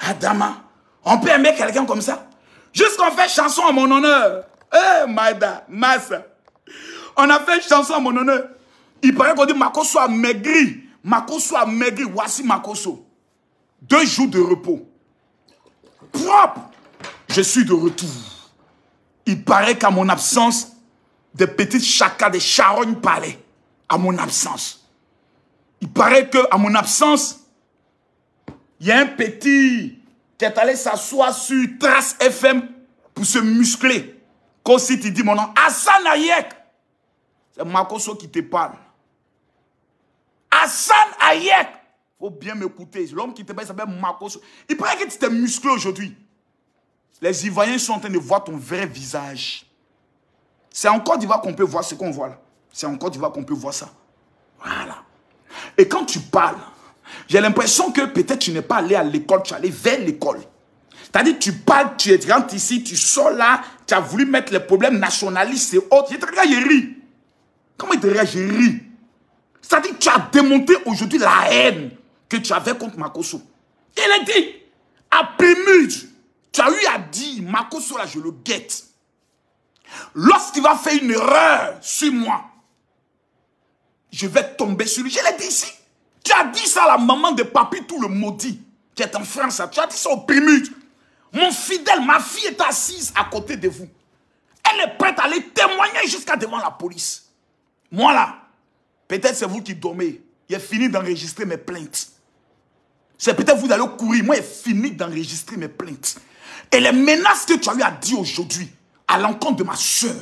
Adama, on peut aimer quelqu'un comme ça? Jusqu'on fait chanson à mon honneur. Eh, Maïda, Massa. On a fait chanson à mon honneur. Il paraît qu'on dit Makoso a maigri. Makoso a maigri. Voici Makoso. 2 jours de repos. Propre. Je suis de retour. Il paraît qu'à mon absence, des petites chacas, des charognes parlaient. À mon absence. Il paraît qu'à mon absence, il y a un petit qui est allé s'asseoir sur Trace FM pour se muscler. Comme si tu dis mon nom. Hassan Hayek. C'est Makoso qui te parle. Hassan Hayek. Il faut bien m'écouter. L'homme qui te parle s'appelle Makoso. Il paraît que tu t'es musclé aujourd'hui. Les Ivoiriens sont en train de voir ton vrai visage. C'est en Côte d'Ivoire qu'on peut voir ce qu'on voit là. C'est en Côte d'Ivoire qu'on peut voir ça. Voilà. Et quand tu parles, j'ai l'impression que peut-être tu n'es pas allé à l'école, tu es allé vers l'école. C'est-à-dire tu parles, tu rentres ici, tu sors là, tu as voulu mettre les problèmes nationalistes et autres. Je te regarde, je ris. Comment il te regarde, je ris. C'est-à-dire que tu as démonté aujourd'hui la haine que tu avais contre Makoso. Il a dit, à Pémude, tu as eu à dire, Makoso là, je le guette. Lorsqu'il va faire une erreur sur moi, je vais tomber sur lui. Je l'ai dit ici. Tu as dit ça à la maman de Papi, tout le maudit, qui est en France. Tu as dit ça au Pémude. Mon fidèle, ma fille est assise à côté de vous. Elle est prête à aller témoigner jusqu'à devant la police. Moi là, peut-être c'est vous qui dormez. J'ai fini d'enregistrer mes plaintes. C'est peut-être vous d'aller courir. Moi, j'ai fini d'enregistrer mes plaintes. Et les menaces que tu as eu à dire aujourd'hui, à l'encontre de ma soeur,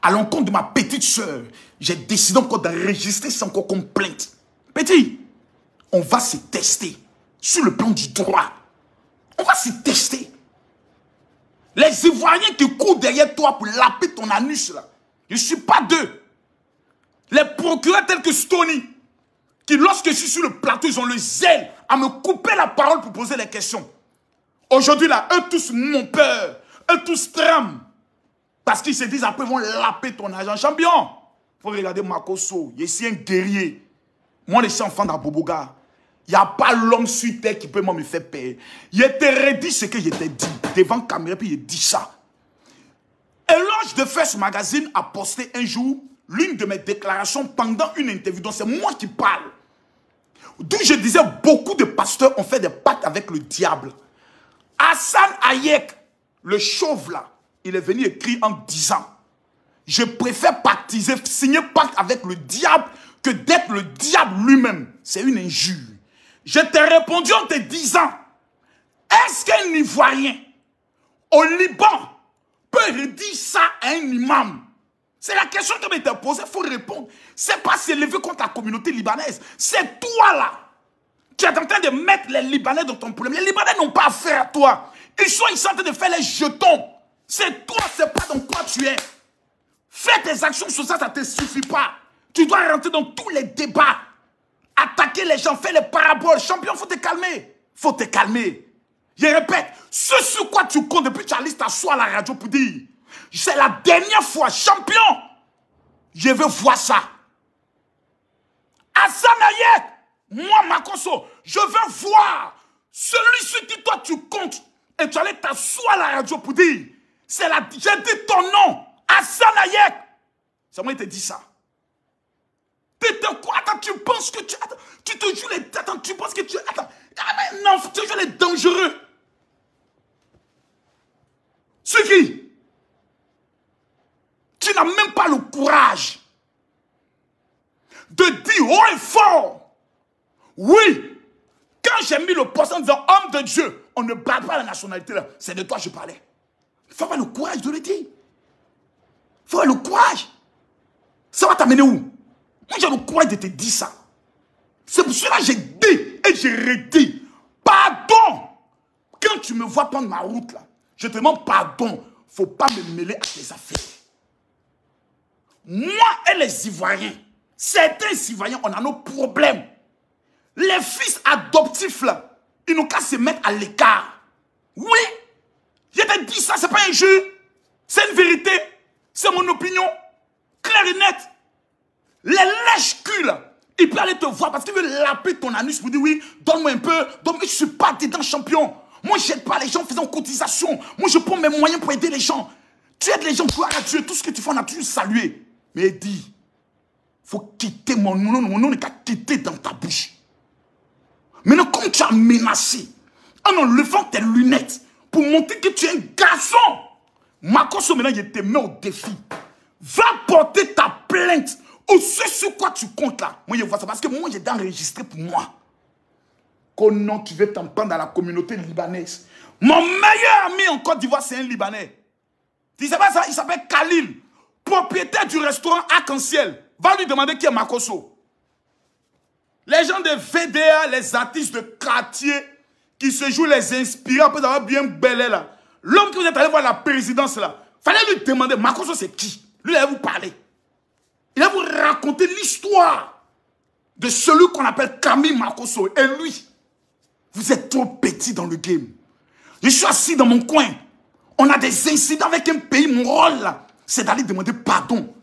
à l'encontre de ma petite soeur, j'ai décidé encore d'enregistrer ça encore comme plainte. Petit, on va se tester sur le plan du droit. On va se tester. Les Ivoiriens qui courent derrière toi pour laper ton anus là, je ne suis pas d'eux. Les procureurs tels que Stony, qui lorsque je suis sur le plateau, ils ont le zèle à me couper la parole pour poser les questions. Aujourd'hui là, eux tous m'ont peur, eux tous trament. Parce qu'ils se disent après ils vont laper ton argent. Champion, il faut regarder Makoso, je suis un guerrier. Moi je suis enfant d'Aboboga. Il n'y a pas l'homme sur terre qui peut me faire payer. Il était redit ce que je t'ai dit devant caméra, puis il dit ça. Éloge de First Magazine a posté un jour l'une de mes déclarations pendant une interview. Donc c'est moi qui parle. D'où je disais beaucoup de pasteurs ont fait des pactes avec le diable. Hassan Hayek, le chauve là, il est venu écrire en disant: je préfère pactiser, signer pacte avec le diable que d'être le diable lui-même. C'est une injure. Je t'ai répondu en te disant, est-ce qu'un Ivoirien au Liban peut redire ça à un imam? C'est la question qui m'a été posée, il faut répondre. C'est pas s'élever contre la communauté libanaise. C'est toi là. Tu es en train de mettre les Libanais dans ton problème. Les Libanais n'ont pas affaire à toi. Ils sont en train de faire les jetons. C'est toi, c'est pas dans quoi tu es. Fais tes actions sur ça, ça ne te suffit pas. Tu dois rentrer dans tous les débats. Attaquer les gens, faire les paraboles. Champion, il faut te calmer. Il faut te calmer. Je répète, ce sur quoi tu comptes depuis que tu as liste t'asseoir à la radio pour dire, c'est la dernière fois, champion, je veux voir ça. Hassan Hayek, moi, Makoso, je veux voir celui sur qui toi tu comptes et tu allais t'asseoir à la radio pour dire, c'est la, j'ai dit ton nom, Hassan Hayek. C'est moi qui te dis ça. Attends, tu penses que tu... Attends, tu te joues les... Attends, tu penses que tu... Attends, non, tu te joues les dangereux. C'est qui? Tu n'as même pas le courage de dire haut et fort. Oui, quand j'ai mis le poste en disant homme de Dieu, on ne parle pas la nationalité là. C'est de toi que je parlais. Il faut avoir le courage de le dire. Il faut avoir le courage. Ça va t'amener où? Moi, j'ai le courage de te dire ça. C'est pour cela que j'ai dit et j'ai redit. Pardon. Quand tu me vois prendre ma route là, je te demande pardon. Il ne faut pas me mêler à tes affaires. Moi et les Ivoiriens, certains Ivoiriens, on a nos problèmes. Les fils adoptifs là, ils n'ont qu'à se mettre à l'écart. Oui. Je te dis ça, c'est pas un jeu. C'est une vérité. C'est mon opinion. Claire et nette. Les lèches-culs là, ils peuvent aller te voir parce qu'ils veulent laper ton anus pour dire oui, donne-moi un peu. Donc je ne suis pas dedans champion. Moi, je n'aide pas les gens en faisant cotisation. Moi, je prends mes moyens pour aider les gens. Tu aides les gens, gloire à Dieu. Tout ce que tu fais, on a toujours salué. Mais dis, il faut quitter mon nom n'est qu'à quitter dans ta bouche. Maintenant, comme tu as menacé, en enlevant tes lunettes, pour montrer que tu es un garçon, Makosso, maintenant, je te mets au défi. Va porter ta plainte. Ou ce sur quoi tu comptes là. Moi, je vois ça parce que moi, j'ai enregistré pour moi. Qu'au nom qui veut t'en prendre dans la communauté libanaise. Mon meilleur ami en Côte d'Ivoire, c'est un Libanais. Tu sais pas ça? Il s'appelle Khalil, propriétaire du restaurant Arc-en-Ciel. Va lui demander qui est Makosso. Les gens de VDA, les artistes de quartier qui se jouent les inspirés après avoir bien belé là. L'homme que vous êtes allé voir la présidence là, fallait lui demander Makosso c'est qui? Lui il allait vous parler. Il va vous raconter l'histoire de celui qu'on appelle Camille Makosso. Et lui, vous êtes trop petit dans le game. Je suis assis dans mon coin. On a des incidents avec un pays. Mon rôle là, c'est d'aller demander pardon.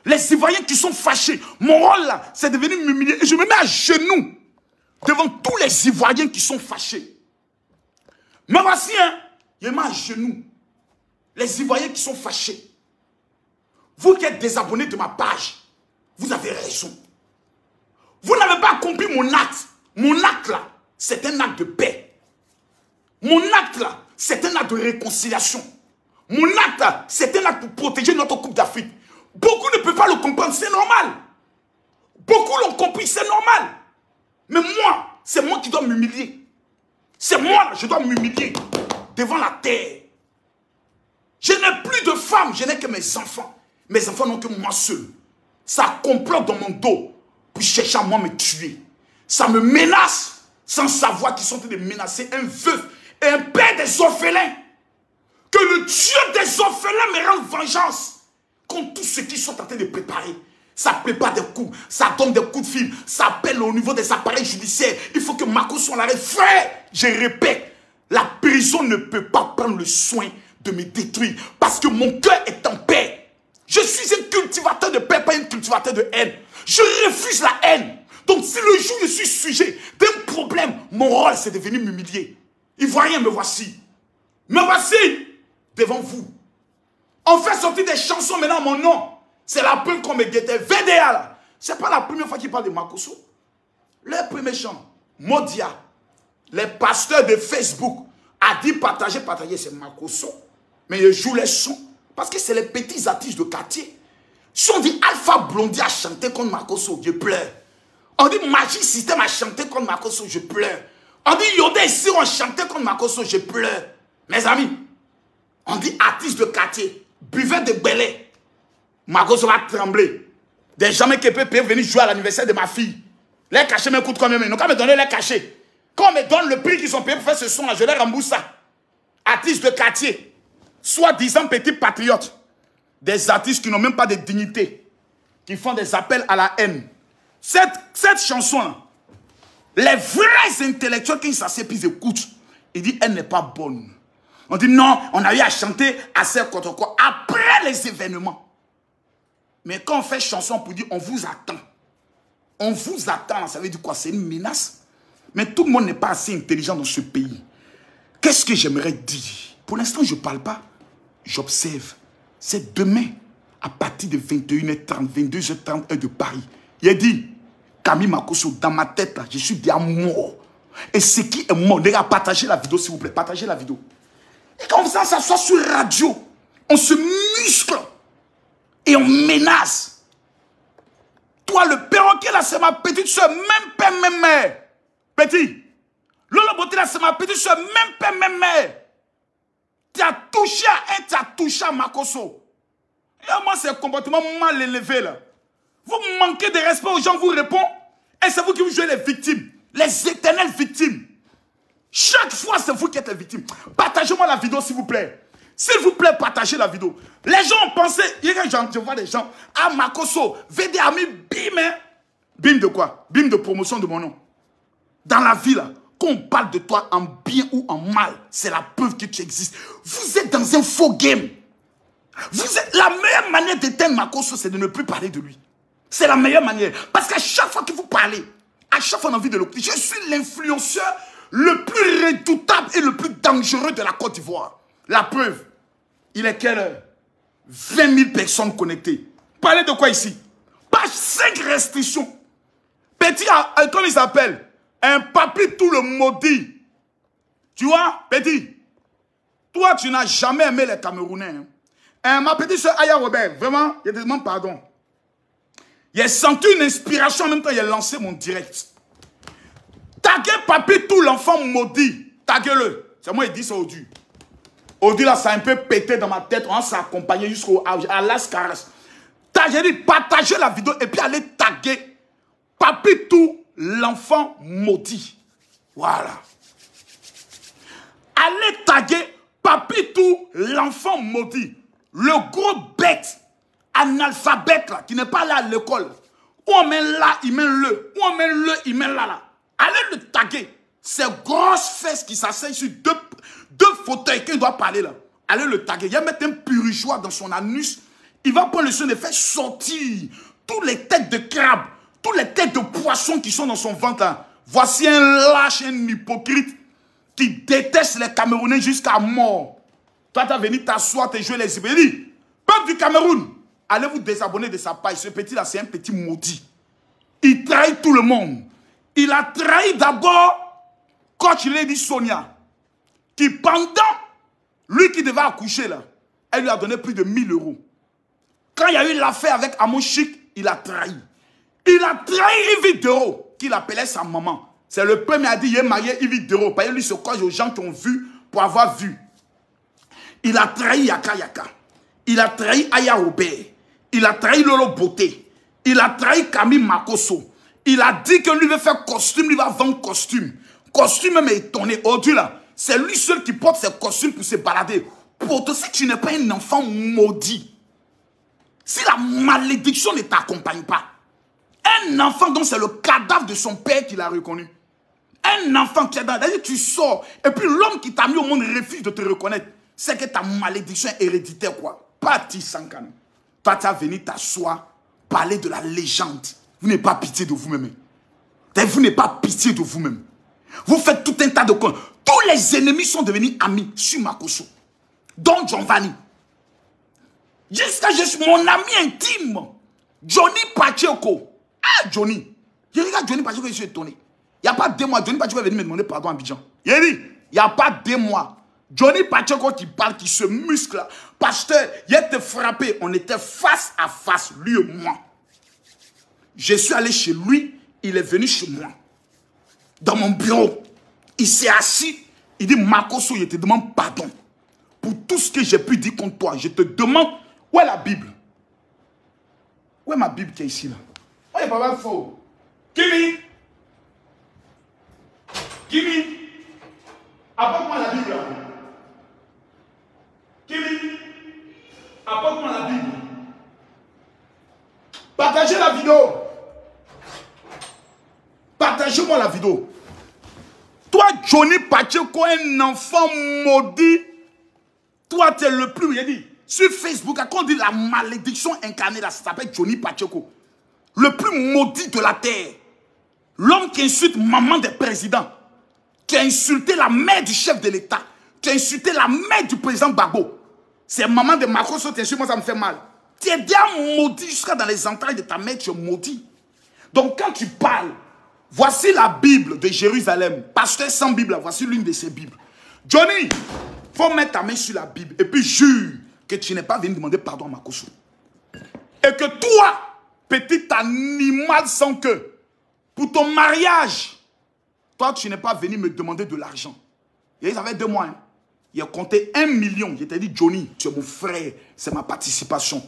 Les Ivoiriens qui sont fâchés, mon rôle là, c'est de venir m'humilier. Et je me mets à genoux devant tous les Ivoiriens qui sont fâchés. Mais voici, hein, je me mets à genoux. Les Ivoiriens qui sont fâchés. Vous qui êtes désabonnés de ma page, vous avez raison. Vous n'avez pas compris mon acte. Mon acte là, c'est un acte de paix. Mon acte là, c'est un acte de réconciliation. Mon acte là, c'est un acte pour protéger notre Coupe d'Afrique. Beaucoup ne peuvent pas le comprendre, c'est normal. Beaucoup l'ont compris, c'est normal. Mais moi, c'est moi qui dois m'humilier. C'est moi, je dois m'humilier devant la terre. Je n'ai plus de femmes, je n'ai que mes enfants. Mes enfants n'ont que moi seul. Ça complote dans mon dos pour chercher à moi me tuer. Ça me menace sans savoir qu'ils sont en train de menacer un veuf et un père des orphelins. Que le Dieu des orphelins me rende vengeance contre tous ceux qui sont en train de préparer. Ça prépare des coups, ça donne des coups de fil, ça appelle au niveau des appareils judiciaires. Il faut que Makosso soit l'arrêt. Frère, je répète, la prison ne peut pas prendre le soin de me détruire parce que mon cœur est en paix. Je suis un cultivateur de paix, pas un cultivateur de haine. Je refuse la haine. Donc si le jour où je suis sujet d'un problème, mon rôle c'est de venir m'humilier. Ivoirien, me voici. Me voici devant vous. On fait sortir des chansons maintenant à mon nom. C'est la preuve qu'on me guettait. VDA, c'est pas la première fois qu'il parle de Makosso. Les premiers chants, Modia, les pasteurs de Facebook, a dit partager, c'est Makosso. Mais ils jouent les sons. Parce que c'est les petits artistes de quartier. Si on dit Alpha Blondie a chanté contre Makosso, je pleure. On dit Magic System a chanté contre Makosso, je pleure. On dit Yoda et Siro ont chanté contre Makosso, je pleure. Mes amis, on dit artistes de quartier, buvez de belé. Makosso va trembler. Des gens qui peuvent venir jouer à l'anniversaire de ma fille. Les cachets me coûtent combien? Ils n'ont qu'à me donner les cachets. Quand on me donne le prix qu'ils ont payé pour faire ce son-là, je les rembourse ça. Artistes de quartier. Soi-disant petits patriotes, des artistes qui n'ont même pas de dignité, qui font des appels à la haine. Cette chanson-là, les vrais intellectuels qui s'asseyent puis ils écoutent, ils disent elle n'est pas bonne. On dit non, on a eu à chanter assez contre quoi après les événements. Mais quand on fait chanson pour dire on vous attend, on vous attend, ça veut dire quoi? C'est une menace. Mais tout le monde n'est pas assez intelligent dans ce pays. Qu'est-ce que j'aimerais dire? Pour l'instant, je ne parle pas. J'observe. C'est demain, à partir de 21h30, 22h30, heure de Paris. Il a dit, Camille Makosso, dans ma tête, là, je suis déjà mort. Et ce qui est mort, les gars, partagez la vidéo, s'il vous plaît. Partagez la vidéo. Et quand on s'assoit sur radio, on se muscle et on menace. Toi, le perroquet, là, c'est ma petite soeur, même père, même mère. Petit. Lolo Beauté, là, c'est ma petite soeur, même père, même mère. Tu as touché à un, tu as touché à Makosso. Et moi, c'est un comportement mal élevé, là. Vous manquez de respect aux gens, vous répondez. Et c'est vous qui vous jouez les victimes. Les éternelles victimes. Chaque fois, c'est vous qui êtes les victimes. Partagez-moi la vidéo, s'il vous plaît. S'il vous plaît, partagez la vidéo. Les gens ont pensé, je vois des gens, ah, Makosso, VD Ami, bim, hein. Bim de quoi? Bim de promotion de mon nom. Dans la vie, là. Quand on parle de toi en bien ou en mal, c'est la preuve que tu existes. Vous êtes dans un faux game. La meilleure manière d'éteindre Makosso, c'est de ne plus parler de lui. C'est la meilleure manière. Parce qu'à chaque fois que vous parlez, à chaque fois on a envie de l'écouter. Je suis l'influenceur le plus redoutable et le plus dangereux de la Côte d'Ivoire. La preuve, il est quelle heure? 20 000 personnes connectées. Parlez de quoi ici? Page 5 restrictions. Petit, comment il s'appelle? Un papi tout le maudit. Tu vois, petit? Toi, tu n'as jamais aimé les Camerounais. Hein? Ma petite soeur Aya Robert, vraiment, je te demande pardon. J'ai senti une inspiration en même temps, j'ai lancé mon direct. Taguez papi tout l'enfant maudit. Taguez-le. C'est moi qui dis ça au dû. Au dû là, ça a un peu pété dans ma tête. On s'est accompagné jusqu'à Las Caras. J'ai dit, partagez la vidéo et puis allez taguer papi tout l'enfant maudit. Voilà. Allez taguer papi tout l'enfant maudit. Le gros bête, analphabète là, qui n'est pas là à l'école. Où on met là, il met le. Où on met le, il met là. Allez le taguer. Ces grosses fesses qui s'asseyent sur deux fauteuils qu'il doit parler là. Allez le taguer. Il va mettre un purigeoire dans son anus. Il va prendre le soin de faire sortir toutes les têtes de crabe, toutes les têtes de poissons qui sont dans son ventre là. Voici un lâche, un hypocrite qui déteste les Camerounais jusqu'à mort. Toi, tu as venu t'asseoir, te jouer les Ibéris. Peuple du Cameroun, allez vous désabonner de sa page. Ce petit-là, c'est un petit maudit. Il trahit tout le monde. Il a trahi d'abord coach Lady Sonia, qui pendant, lui qui devait accoucher là, elle lui a donné plus de 1000 €. Quand il y a eu l'affaire avec Amon Chic, il a trahi. Il a trahi Yves Dero, qu'il appelait sa maman. C'est le premier à dire, il est marié Yves Dero. Parce que lui se coche aux gens qui ont vu pour avoir vu. Il a trahi Yaka Yaka. Il a trahi Aya Robert. Il a trahi Lolo Beauté. Il a trahi Camille Makoso. Il a dit que lui veut faire costume, lui va vendre costume. Costume même est étonné. Aujourd'hui là, c'est lui seul qui porte ses costumes pour se balader. Pour toi, si tu n'es pas un enfant maudit, si la malédiction ne t'accompagne pas, un enfant dont c'est le cadavre de son père qui l'a reconnu, un enfant qui est dans, c'est-à-dire tu sors, et puis l'homme qui t'a mis au monde refuse de te reconnaître, c'est que ta malédiction est héréditaire quoi. Pas Tissankan. Toi tu as venu t'asseoir, parler de la légende. Vous n'avez pas pitié de vous-même. Vous n'avez pas pitié de vous-même. Vous faites tout un tas de cons. Tous les ennemis sont devenus amis sur Makoso. Donc Giovanni. Jusqu'à mon ami intime, Johnny Pacheco. Ah, Johnny. Je regarde Johnny Pacheco et je suis étonné. Il n'y a pas 2 mois, Johnny Pacheco est venu me demander pardon à Abidjan. Il a dit, il n'y a pas 2 mois. Johnny Pacheco qui parle, qui se muscle. Pasteur, il était frappé. On était face à face, lui et moi. Je suis allé chez lui, il est venu chez moi. Dans mon bureau. Il s'est assis. Il dit, Makoso, je te demande pardon. Pour tout ce que j'ai pu dire contre toi. Je te demande, où est la Bible? Où est ma Bible qui est ici là? Oh, il n'y a pas faux. Kimi? Kimi? Apporte-moi la Bible là. Kimi? Apporte-moi la Bible. Partagez la vidéo. Partagez-moi la vidéo. Toi, Johnny Pacheco, un enfant maudit. Toi, tu es le plus. Il dit, sur Facebook, quand on dit la malédiction incarnée, là, ça s'appelle Johnny Pacheco. Le plus maudit de la terre. L'homme qui insulte maman des présidents. Tu as insulté la mère du chef de l'État. Tu as insulté la mère du président Gbagbo. C'est maman de Macron, moi ça me fait mal. Tu es bien maudit jusqu'à dans les entrailles de ta mère, tu es maudit. Donc quand tu parles, voici la Bible de Jérusalem. Pasteur sans Bible, là, voici l'une de ces Bibles. Johnny, il faut mettre ta main sur la Bible et puis jure que tu n'es pas venu demander pardon à Makoso. Et que toi, petit animal sans queue, pour ton mariage, toi tu n'es pas venu me demander de l'argent. Et ils avaient 2 mois. Hein. Il a compté 1 million. Je t'ai dit, Johnny, tu es mon frère, c'est ma participation.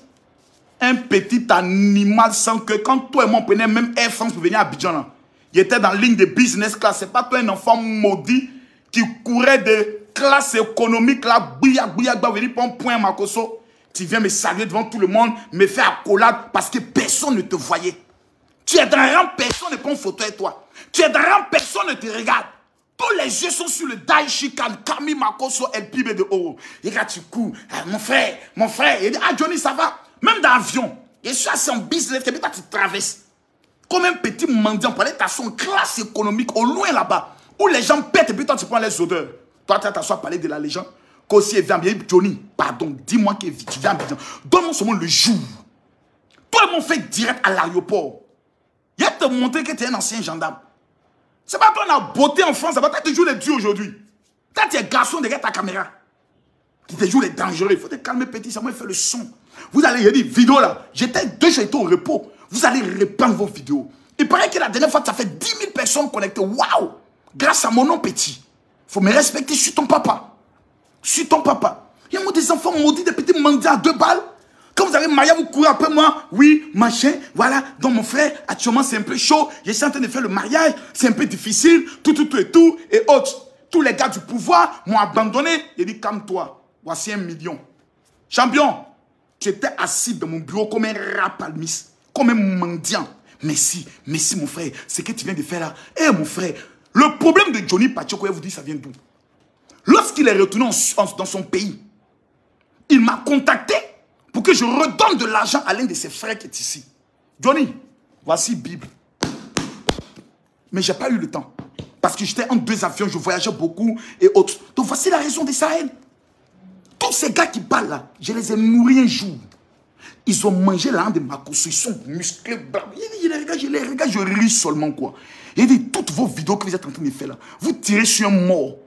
Un petit animal sans queue. Quand toi et moi on prenait même Air France pour venir à Abidjan, là, il était dans la ligne de business class. C'est pas toi un enfant maudit qui courait de classe économique là, bouillac, venir pour un point Makoso. Tu viens me saluer devant tout le monde, me faire accolade parce que personne ne te voyait. Tu es dans un rang, personne ne prend photo avec toi. Tu es dans un rang, personne ne te regarde. Tous les yeux sont sur le Daishikan, Camille Makoso, El Pibe de Oro. Et là, tu cours. Ah, mon frère. Il dit, ah, Johnny, ça va? Même dans l'avion. Je suis assis en business, tu traverses. Comme un petit mendiant, pour aller à son classe économique, au loin là-bas. Où les gens pètent et puis toi tu prends les odeurs. Toi tu t'assois à parler de la légende. Qu'aussi vient bien. Johnny, pardon, dis-moi que tu viens bien. Donne-moi seulement le jour. Toi ils m'ont fait direct à l'aéroport. Il a te montrer que tu es un ancien gendarme. C'est pas toi on a beauté en France, ça va te jouer les dieux aujourd'hui. Toi tu es garçon derrière ta caméra. Tu te joues les dangereux. Il faut te calmer petit, ça m'a fait le son. Vous allez, il dit, vidéo là, j'étais au repos. Vous allez répandre vos vidéos. Il paraît que la dernière fois, ça fait 10 000 personnes connectées. Waouh! Grâce à mon nom petit. Il faut me respecter, je suis ton papa. Je suis ton papa. Il y a des enfants maudits, des petits mendiants à 2 balles. Quand vous avez Maya, vous courez après moi. Oui, machin, voilà. Donc mon frère, actuellement, c'est un peu chaud. Je suis en train de faire le mariage. C'est un peu difficile. Tout. Et autres. Tous les gars du pouvoir m'ont abandonné. Il dit, calme-toi. Voici 1 million. Champion, tu étais assis dans mon bureau comme un rapalmiste, comme un mendiant. Merci mon frère. Ce que tu viens de faire là. Eh mon frère, le problème de Johnny Pachoko, vous dit ça vient d'où? Lorsqu'il est retourné dans son pays, il m'a contacté pour que je redonne de l'argent à l'un de ses frères qui est ici. Johnny, voici Bible. Mais je n'ai pas eu le temps. Parce que j'étais en 2 avions, je voyageais beaucoup et autres. Donc voici la raison de Sahel. Tous ces gars qui parlent là, je les ai nourris un jour. Ils ont mangé la langue de Makosso, ils sont musclés. Je les regarde, je ris seulement quoi. Il dit, toutes vos vidéos que vous êtes en train de faire là, vous tirez sur un mort.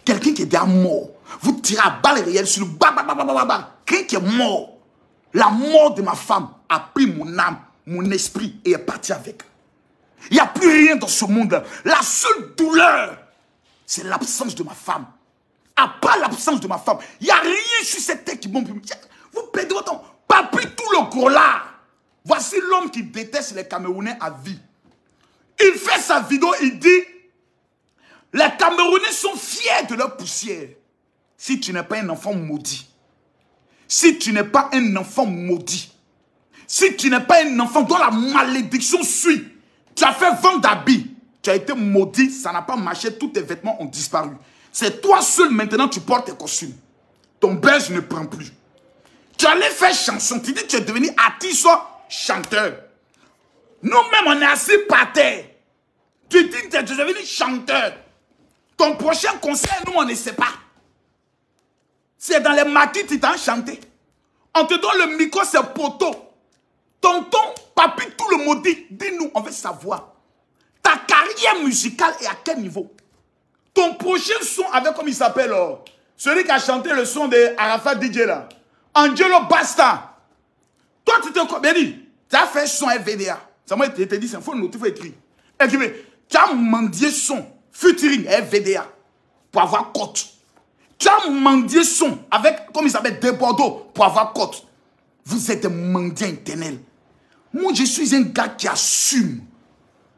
Quelqu'un qui est déjà mort. Vous tirez à balles réelles sur le quelqu'un qui est mort. La mort de ma femme a pris mon âme, mon esprit et est parti avec. Il n'y a plus rien dans ce monde. La seule douleur, c'est l'absence de ma femme. À part l'absence de ma femme, il n'y a rien sur cette terre qui bombe. Vous perdez votre temps. Papi tout le gros là. Voici l'homme qui déteste les Camerounais à vie. Il fait sa vidéo, il dit, les Camerounais sont fiers de leur poussière. Si tu n'es pas un enfant maudit, si tu n'es pas un enfant maudit, si tu n'es pas un enfant dont la malédiction suit, tu as fait vendre d'habits, tu as été maudit, ça n'a pas marché, tous tes vêtements ont disparu. C'est toi seul maintenant tu portes tes costumes. Ton buzz ne prend plus. Tu allais faire chanson, tu dis que tu es devenu artiste, chanteur. Nous-mêmes on est assis par terre. Tu dis que tu es devenu chanteur. Ton prochain concert, nous on ne sait pas. C'est dans les maquis tu t'as chanté. On te donne le micro, c'est poteau. Tonton, papi, tout le maudit, dis-nous, on veut savoir. Ta carrière musicale est à quel niveau? Ton prochain son avec, comme il s'appelle, celui qui a chanté le son de Arafat DJ là, Angelo Basta. Toi, tu te bien dit, tu as fait son FVDA. Ça m'a été dit, c'est un faux notif écrit. Écrivez, tu as mendié son, featuring FVDA, pour avoir cote. Tu as mendié son avec, comme il s'appelle, De Bordeaux, pour avoir cote. Vous êtes un mendiant éternel. Moi, je suis un gars qui assume.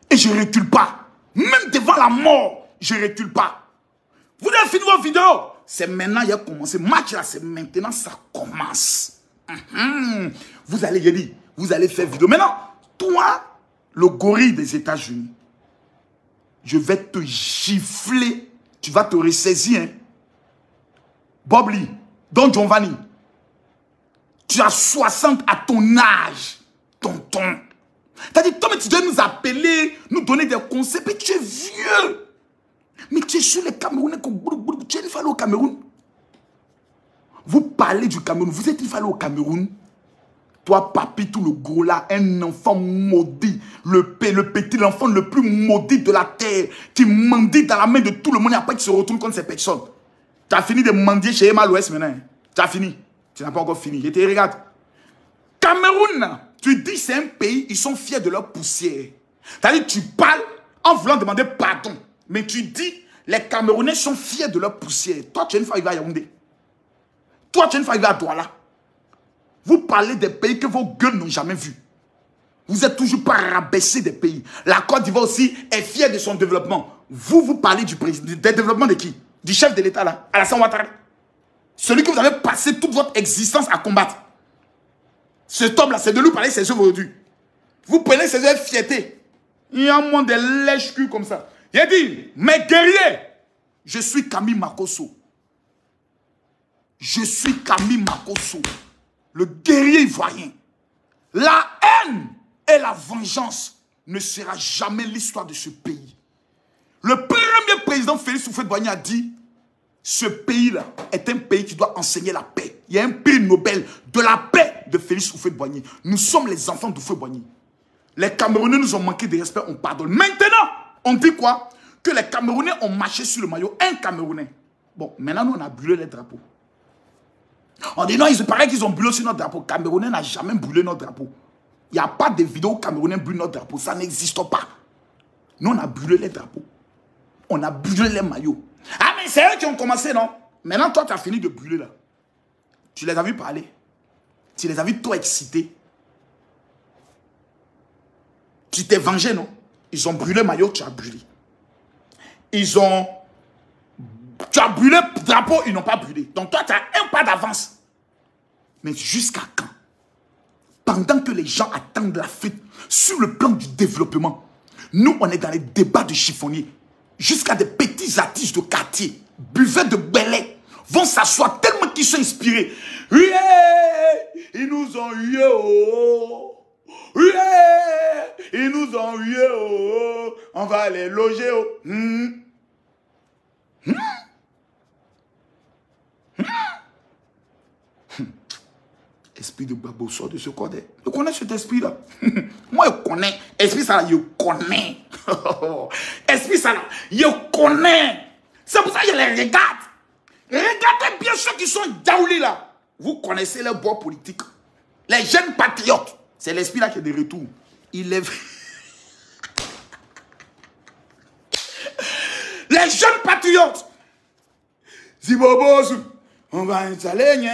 Et je ne recule pas. Même devant la mort, je ne recule pas. Vous avez fini vos vidéos. C'est maintenant qu'il a commencé. Match là, c'est maintenant ça commence. Vous allez dire, vous allez faire vidéo. Maintenant, toi, le gorille des États-Unis, je vais te gifler. Tu vas te ressaisir. Hein? Bob Lee, Don Giovanni, tu as 60 à ton âge, tonton. T'as dit, toi, mais tu dois nous appeler, nous donner des conseils, mais tu es vieux. Mais tu es sur les Camerounais, tu es une fois allé au Cameroun. Vous parlez du Cameroun, vous êtes une fois allé au Cameroun. Toi, papi, tout le gros là, un enfant maudit, le petit, l'enfant le plus maudit de la terre, qui mendie dans la main de tout le monde et après qui se retourne contre ces personnes. Tu as fini de mendier chez Emma l'Ouest maintenant. Tu as fini. Tu n'as pas encore fini. Je te regarde. Cameroun, tu dis c'est un pays, ils sont fiers de leur poussière. C'est-à-dire tu parles en voulant demander pardon. Mais tu dis, les Camerounais sont fiers de leur poussière. Toi, tu es une fois arrivé à Yaoundé. Toi, tu es une fois arrivé à Douala. Vous parlez des pays que vos gueules n'ont jamais vus. Vous n'êtes toujours pas rabaissé des pays. La Côte d'Ivoire aussi est fière de son développement. Vous parlez du développement de qui? Du chef de l'État là, Alassane Ouattara. Celui que vous avez passé toute votre existence à combattre. Cet homme là, c'est de lui parler ses œuvres aujourd'hui. Vous prenez ses œuvres fierté. Il y a un monde de lèche-cul comme ça. Il a dit, mes guerriers, je suis Camille Makosso. Je suis Camille Makosso, le guerrier ivoirien. La haine et la vengeance ne sera jamais l'histoire de ce pays. Le premier président Félix Houphouët-Boigny a dit, ce pays-là est un pays qui doit enseigner la paix. Il y a un prix Nobel de la paix de Félix Houphouët-Boigny. Nous sommes les enfants d'Houphouët-Boigny. Les Camerounais nous ont manqué de respect, on pardonne. Maintenant, on dit quoi? Que les Camerounais ont marché sur le maillot. Un Camerounais. Bon, maintenant, nous, on a brûlé les drapeaux. On dit non, il se paraît qu'ils ont brûlé sur notre drapeau. Camerounais n'a jamais brûlé notre drapeau. Il n'y a pas de vidéo où Camerounais brûlent notre drapeau. Ça n'existe pas. Nous, on a brûlé les drapeaux. On a brûlé les maillots. Ah, mais c'est eux qui ont commencé, non? Maintenant, toi, tu as fini de brûler, là. Tu les as vus parler. Tu les as vus trop excités. Tu t'es vengé, non? Ils ont brûlé le maillot, tu as brûlé. Ils ont... Tu as brûlé le drapeau, ils n'ont pas brûlé. Donc toi, tu as un pas d'avance. Mais jusqu'à quand? Pendant que les gens attendent l'Afrique sur le plan du développement, nous, on est dans les débats de chiffonniers. Jusqu'à des petits artistes de quartier, buvets de belais, vont s'asseoir tellement qu'ils sont inspirés. Yeah, ils nous ont eu, oh. Yeah, ils nous ont eu, oh. On va les loger, oh. Esprit de Babo, sort de ce code. Je connais cet esprit-là. Moi, je connais. Esprit ça, je connais. Esprit ça, je connais. C'est pour ça que je les regarde. Regardez bien ceux qui sont daouli là. Vous connaissez les bois politiques. Les jeunes patriotes. C'est l'esprit là qui est de retour. Il est... Les jeunes patriotes. Zibobo, on va installer.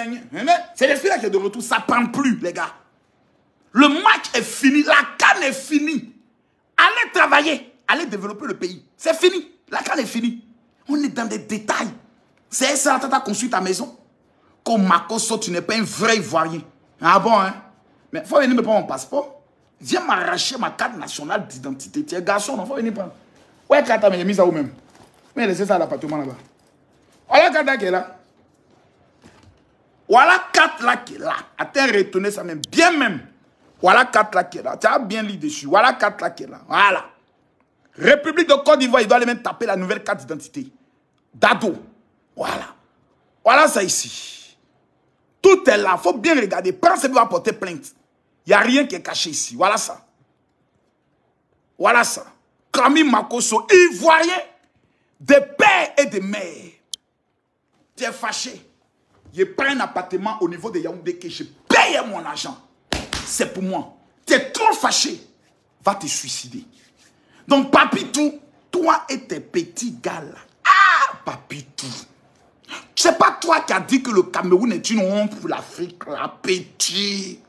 C'est l'esprit là qui est de retour. Ça ne prend plus, les gars. Le match est fini. La canne est finie. Allez travailler. Allez développer le pays. C'est fini. La canne est finie. On est dans des détails. C'est ça, tu as construit ta maison. Comme Makosso, tu n'es pas un vrai Ivoirien. Ah bon, hein? Mais il faut venir me prendre mon passeport. Viens m'arracher ma carte nationale d'identité. Tu es garçon, non? Il faut venir prendre. Ouais, carte, mais j'ai mis ça vous-même. Mais laissez ça à l'appartement là-bas. Voilà la carte qui est là. Voilà la carte là qui est là. Attends, retournez ça même. Bien même. Voilà la carte là qui est là. Tu as bien lu dessus. Voilà la carte là qui est là. Voilà. République de Côte d'Ivoire, il doit aller même taper la nouvelle carte d'identité. Dado. Voilà. Voilà ça ici. Tout est là. Il faut bien regarder. Prends ce qui va porter plainte. Il n'y a rien qui est caché ici. Voilà ça. Voilà ça. Kami Makosso, Ivoirien, des pères et des mères. Tu es fâché. Je prends un appartement au niveau de Yaoundé que je paye mon argent. C'est pour moi. Tu es trop fâché. Va te suicider. Donc, Papitou, toi et tes petits gars là. Ah, Papitou. C'est pas toi qui as dit que le Cameroun est une honte pour l'Afrique. La petit.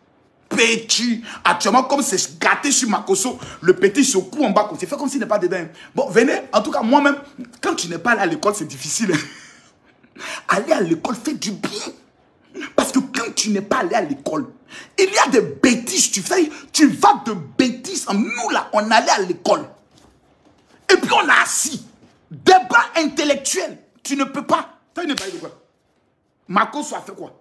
Petit. Actuellement, comme c'est gâté sur Makosso, le petit se coud en bas. C'est fait comme s'il n'est pas dedans. Bon, venez. En tout cas, moi-même, quand tu n'es pas allé à l'école, c'est difficile. Aller à l'école fait du bien. Parce que quand tu n'es pas allé à l'école, il y a des bêtises. Tu vas de bêtises. Nous, là, on allait à l'école. Et puis, on a assis. Débat intellectuel. Tu ne peux pas. Tu ne peux pas de quoi. Makosso a fait quoi?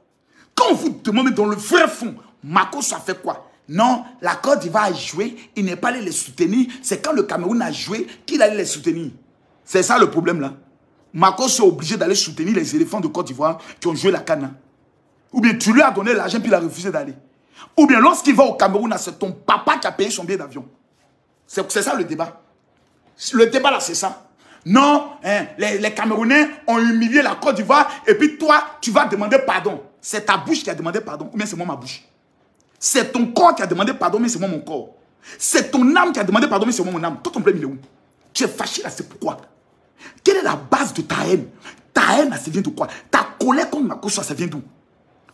Quand on vous demande dans le vrai fond, Makosso a fait quoi? Non, la Côte d'Ivoire a joué. Il n'est pas allé les soutenir. C'est quand le Cameroun a joué qu'il allait les soutenir. C'est ça le problème, là. Makosso est obligé d'aller soutenir les éléphants de Côte d'Ivoire qui ont joué la canne. Ou bien tu lui as donné l'argent puis il a refusé d'aller. Ou bien lorsqu'il va au Cameroun, c'est ton papa qui a payé son billet d'avion. C'est ça le débat. Le débat là, c'est ça. Non, hein, les Camerounais ont humilié la Côte d'Ivoire et puis toi, tu vas demander pardon. C'est ta bouche qui a demandé pardon ou bien c'est moi ma bouche. C'est ton corps qui a demandé pardon mais c'est moi mon corps. C'est ton âme qui a demandé pardon mais c'est moi mon âme. Toi ton problème il est où? Tu es fâché là, c'est pourquoi? Quelle est la base de ta haine? Ta haine, ça vient de quoi? Ta colère contre Makosso, ça vient d'où?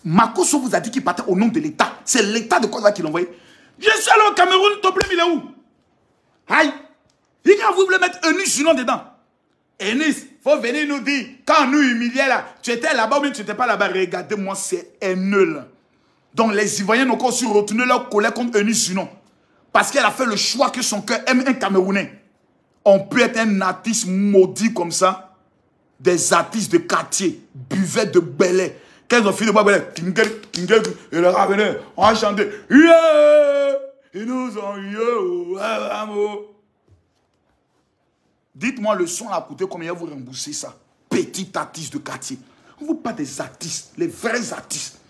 Makosso vous a dit qu'il partait au nom de l'État. C'est l'État de Côte d'Ivoire qui l'a envoyé. Je suis allé au Cameroun, ton problème il est où? Aïe! Il a voulu mettre Eunice Junon dedans. Eunice, il faut venir nous dire, quand nous humilions là, tu étais là-bas ou bien tu n'étais pas là-bas, regardez-moi, c'est haineux là. Donc les Ivoiriens n'ont encore su retourner leur colère contre Eunice Junon. Parce qu'elle a fait le choix que son cœur aime un Camerounais. On peut être un artiste maudit comme ça. Des artistes de quartier, buvets de belais. Quand ils ont fini de boire belais, et le raveneur, on a chanté. Yeah! Ils nous ont eu. Dites-moi, le son a coûté combien vous remboursez ça? Petit artiste de quartier. On ne veut pas des artistes, les vrais artistes.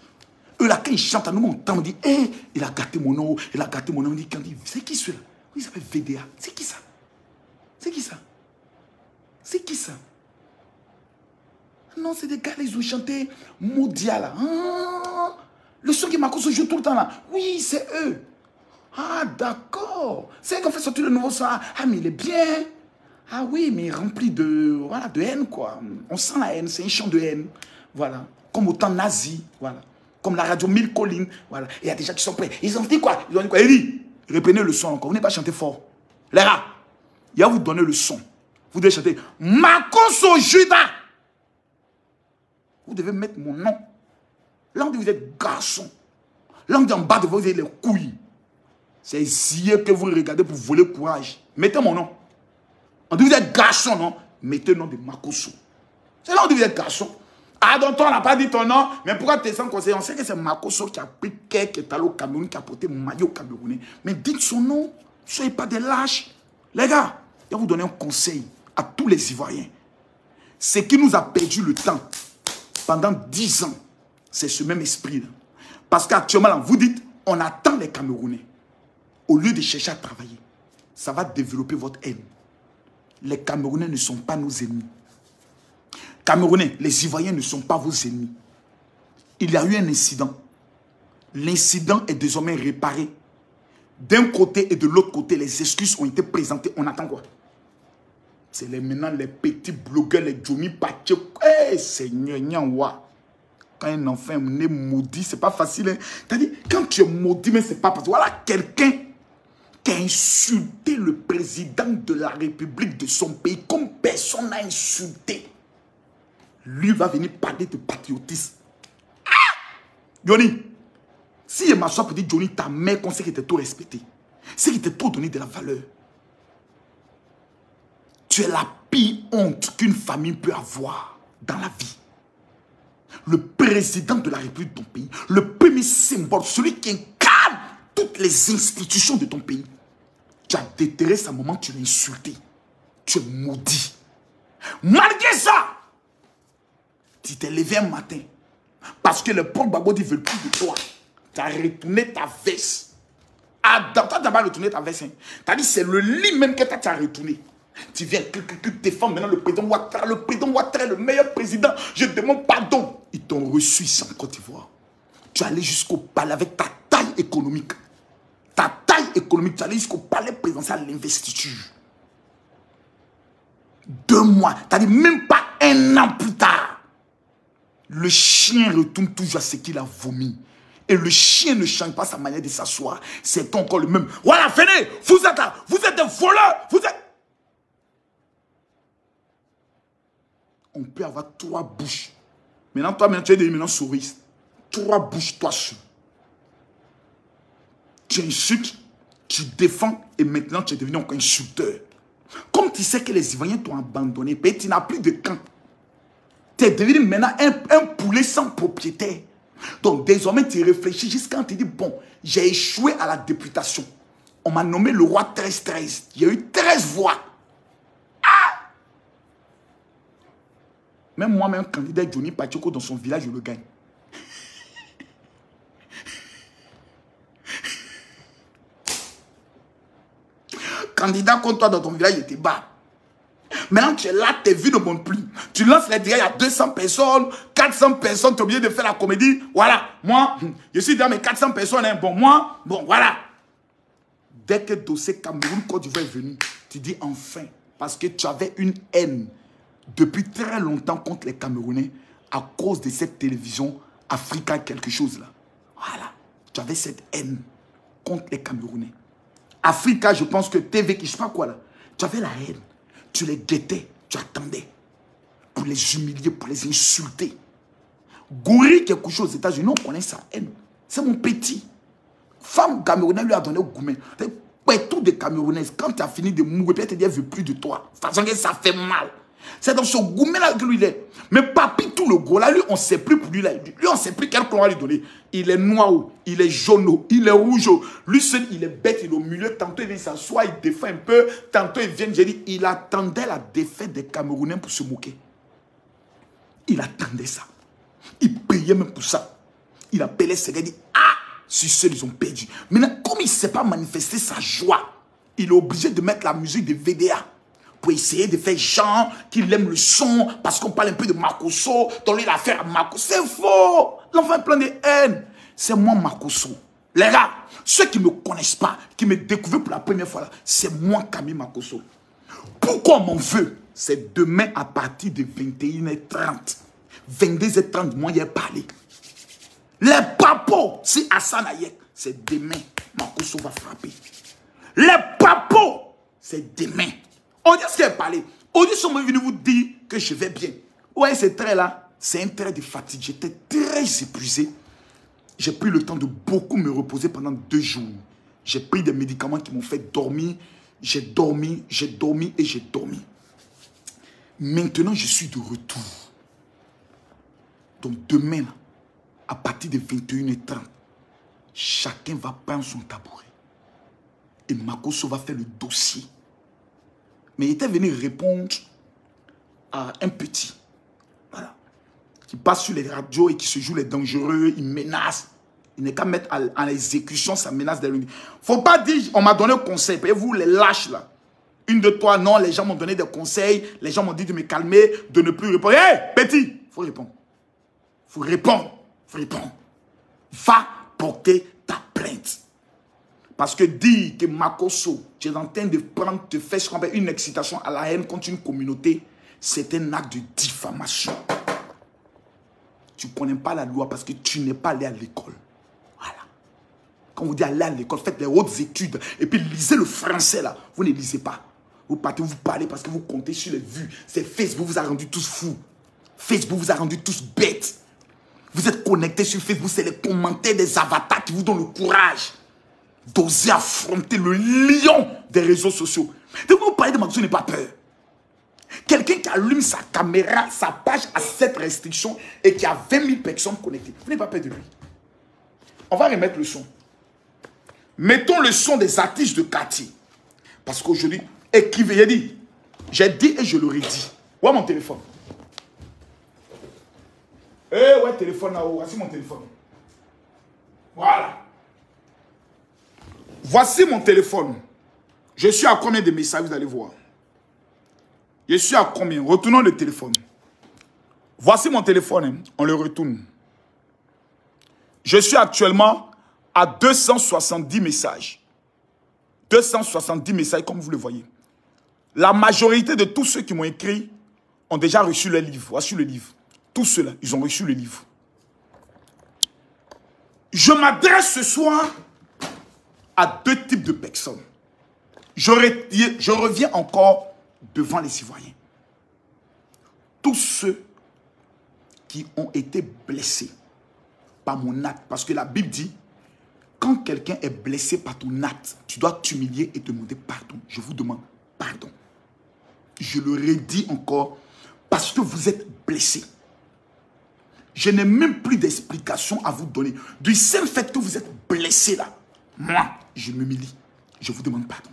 Eux là, quand ils chantent, à nous, on entend, on dit, hé, il a gâté mon nom, il a gâté mon nom. On dit, c'est qui celui-là? Il s'appelle VDA. C'est qui ça? C'est qui ça? C'est qui ça? Non, c'est des gars, ils ont chanté Maudia là. Ah, le son qui m'a se joue tout le temps là. Oui, c'est eux. Ah, d'accord. C'est eux qui ont fait sortir le nouveau son. Ah, mais il est bien. Ah oui, mais rempli de, voilà, de haine, quoi. On sent la haine, c'est un chant de haine. Voilà. Comme au temps nazi, voilà. Comme la radio Mille Collines, voilà. Et il y a des gens qui sont prêts. Ils ont dit quoi? Ils ont dit quoi? Il dit, reprenez le son encore. Vous n'avez pas chanté fort. Les gars, il va vous donner le son. Vous devez chanter Makoso Juda. Vous devez mettre mon nom. Là, on dit vous êtes garçon. Là, on dit en bas de vous, vous avez les couilles. C'est les yeux que vous regardez pour voler courage. Mettez mon nom. On dit vous êtes garçon, non? Mettez le nom de Makoso. C'est là on dit vous êtes garçon. Ah, donc toi, on n'a pas dit ton nom. Mais pourquoi tu es sans conseil? On sait que c'est Makoso qui a pris quelques est allé au Cameroun, qui a porté maillot camerounais. Mais dites son nom. Ne soyez pas des lâches. Les gars, je vais vous donner un conseil à tous les Ivoiriens. Ce qui nous a perdu le temps pendant 10 ans, c'est ce même esprit-là. Parce qu'actuellement, là, vous dites, on attend les Camerounais. Au lieu de chercher à travailler, ça va développer votre haine. Les Camerounais ne sont pas nos ennemis. Camerounais, les Ivoiriens ne sont pas vos ennemis. Il y a eu un incident. L'incident est désormais réparé. D'un côté et de l'autre côté, les excuses ont été présentées. On attend quoi? C'est maintenant les petits blogueurs, les Johnny Pache. Eh, Seigneur, Nyanwa. Quand un enfant est maudit, c'est pas facile. Hein? C'est-à-dire, quand tu es maudit, mais c'est pas parce que voilà quelqu'un qui a insulté le président de la République de son pays comme personne n'a insulté. Lui va venir parler de patriotisme. Ah! Johnny, si je m'assois pour dire Johnny, ta mère conseille qu'il t'a trop respecté. C'est qu'il t'a trop donné de la valeur. Tu es la pire honte qu'une famille peut avoir dans la vie. Le président de la République de ton pays, le premier symbole, celui qui incarne toutes les institutions de ton pays. Tu as déterré sa maman, tu l'as insulté. Tu es maudit. Malgré ça, tu t'es levé un matin parce que le pauvre Gbagbo ne veut plus de toi. Tu as retourné ta veste. Ah, toi, tu n'as pas retourné ta veste. Hein. Tu as dit c'est le lit même que tu as retourné. Tu viens défendre maintenant le président Ouattara. Le président Ouattara est le meilleur président. Je demande pardon. Ils t'ont reçu ici en Côte d'Ivoire. Tu es allé jusqu'au palais avec ta taille économique. Ta taille économique, tu es allé jusqu'au palais présidentiel à l'investiture. 2 mois, tu as dit même pas 1 an plus tard. Le chien retourne toujours à ce qu'il a vomi. Et le chien ne change pas sa manière de s'asseoir. C'est encore le même. Voilà, venez, vous êtes là, vous êtes des voleurs, vous êtes... On peut avoir 3 bouches. Maintenant, toi, tu es devenu souris. 3 bouches, toi seul. Tu insultes, tu défends, et maintenant, tu es devenu encore insulteur. Comme tu sais que les Ivoiriens t'ont abandonné, tu n'as plus de camp. Tu es devenu maintenant un poulet sans propriétaire. Donc, désormais, tu réfléchis jusqu'à quand tu dis, bon, j'ai échoué à la députation. On m'a nommé le roi 13-13. Il y a eu 13 voix. Même moi-même, candidat Johnny Pacheco dans son village, je le gagne. Candidat contre toi dans ton village, il te bat. Maintenant, tu es là, tes vues ne montent plus. Tu lances les dégâts, il y a 200 personnes, 400 personnes, tu es obligé de faire la comédie. Voilà, moi, je suis dans mes 400 personnes. Hein. Bon, moi, bon, voilà. Dès que le dossier Cameroun-Côte d'Ivoire est venu, tu dis enfin, parce que tu avais une haine depuis très longtemps contre les Camerounais à cause de cette télévision Africa quelque chose là. Voilà. Tu avais cette haine contre les Camerounais. Africa, je pense que TV, je ne sais pas quoi là. Tu avais la haine. Tu les guettais, tu attendais pour les humilier, pour les insulter. Goury qui est couché aux États-Unis, on connaît sa haine. C'est mon petit. Femme camerounaise lui a donné au gourmet. Tout des Camerounaises, quand tu as fini de mourir, peut-être elle ne veut plus de toi. De toute façon, ça fait mal. C'est dans ce gourmet-là que lui, il est. Mais Papi, tout le gros là, lui, on ne sait plus pour lui. Là. Lui, on ne sait plus quel couleur lui donner. Il est noir, il est jaune, il est rouge. Lui seul, il est bête, il est au milieu. Tantôt, il vient s'asseoir, il défend un peu. Tantôt, il vient, j'ai dit, il attendait la défaite des Camerounais pour se moquer. Il attendait ça. Il priait même pour ça. Il appelait ses gars, il dit, ah, si seuls ils ont perdu. Maintenant, comme il ne sait pas manifester sa joie, il est obligé de mettre la musique de VDA. Pour essayer de faire genre qu'il aime le son, parce qu'on parle un peu de Makosso, donc lui il a fait à Makosso. C'est faux! L'enfant est plein de haine. C'est moi Makosso. Les gars, ceux qui ne me connaissent pas, qui me découvrent pour la première fois, c'est moi Camille Makosso. Pourquoi on m'en veut? C'est demain à partir de 21h30. 22h30, moi, il a parlé. Les papos, si Hassan Ayek, c'est demain, Makosso va frapper. Les papos, c'est demain. On dit ce qu'il a parlé. On dit sont venus vous dire que je vais bien. Ouais, ce trait-là, c'est un trait de fatigue. J'étais très épuisé. J'ai pris le temps de beaucoup me reposer pendant 2 jours. J'ai pris des médicaments qui m'ont fait dormir. J'ai dormi et j'ai dormi. Maintenant, je suis de retour. Donc demain, à partir de 21h30, chacun va prendre son tabouret. Et Makosso va faire le dossier. Mais il était venu répondre à un petit. Voilà. Qui passe sur les radios et qui se joue les dangereux, il menace. Il n'est qu'à mettre en exécution sa menace de l'unité. Faut pas dire, on m'a donné un conseil. Et vous, les lâches là. 1, 2, 3, non, les gens m'ont donné des conseils. Les gens m'ont dit de me calmer, de ne plus répondre. Hé, petit, faut répondre. Faut répondre. Faut répondre. Va porter ta plainte. Parce que dire que Makosso, tu es en train de prendre, te faire ce qu'on appelle une excitation à la haine contre une communauté, c'est un acte de diffamation. Tu ne connais pas la loi parce que tu n'es pas allé à l'école. Voilà. Quand vous dites aller à l'école, faites les hautes études et puis lisez le français là. Vous ne lisez pas. Vous partez, vous parlez parce que vous comptez sur les vues. C'est Facebook vous a rendu tous fous. Facebook vous a rendu tous bêtes. Vous êtes connectés sur Facebook, c'est les commentaires des avatars qui vous donnent le courage d'oser affronter le lion des réseaux sociaux. Donc vous parlez de Makosso, n'ayez pas peur. Quelqu'un qui allume sa caméra, sa page à cette restriction et qui a 20 000 personnes connectées. Vous n'avez pas peur de lui. On va remettre le son. Mettons le son des artistes de quartier. Parce qu'aujourd'hui, écrivez, j'ai dit et je l'aurais dit. Où est mon téléphone? Ouais, téléphone là-haut. Voici mon téléphone. Voilà. Voici mon téléphone. Je suis à combien de messages, vous allez voir. Je suis à combien? Retournons le téléphone. Voici mon téléphone, hein. On le retourne. Je suis actuellement à 270 messages. 270 messages, comme vous le voyez. La majorité de tous ceux qui m'ont écrit ont déjà reçu le livre. Voici le livre. Tous ceux-là, ils ont reçu le livre. Je m'adresse ce soir à 2 types de personnes. Je reviens encore devant les Ivoiriens. Tous ceux qui ont été blessés par mon acte. Parce que la Bible dit, quand quelqu'un est blessé par ton acte, tu dois t'humilier et demander pardon. Je vous demande pardon. Je le redis encore, parce que vous êtes blessés. Je n'ai même plus d'explication à vous donner. Du simple fait que vous êtes blessés là, moi, je m'humilie. Je vous demande pardon.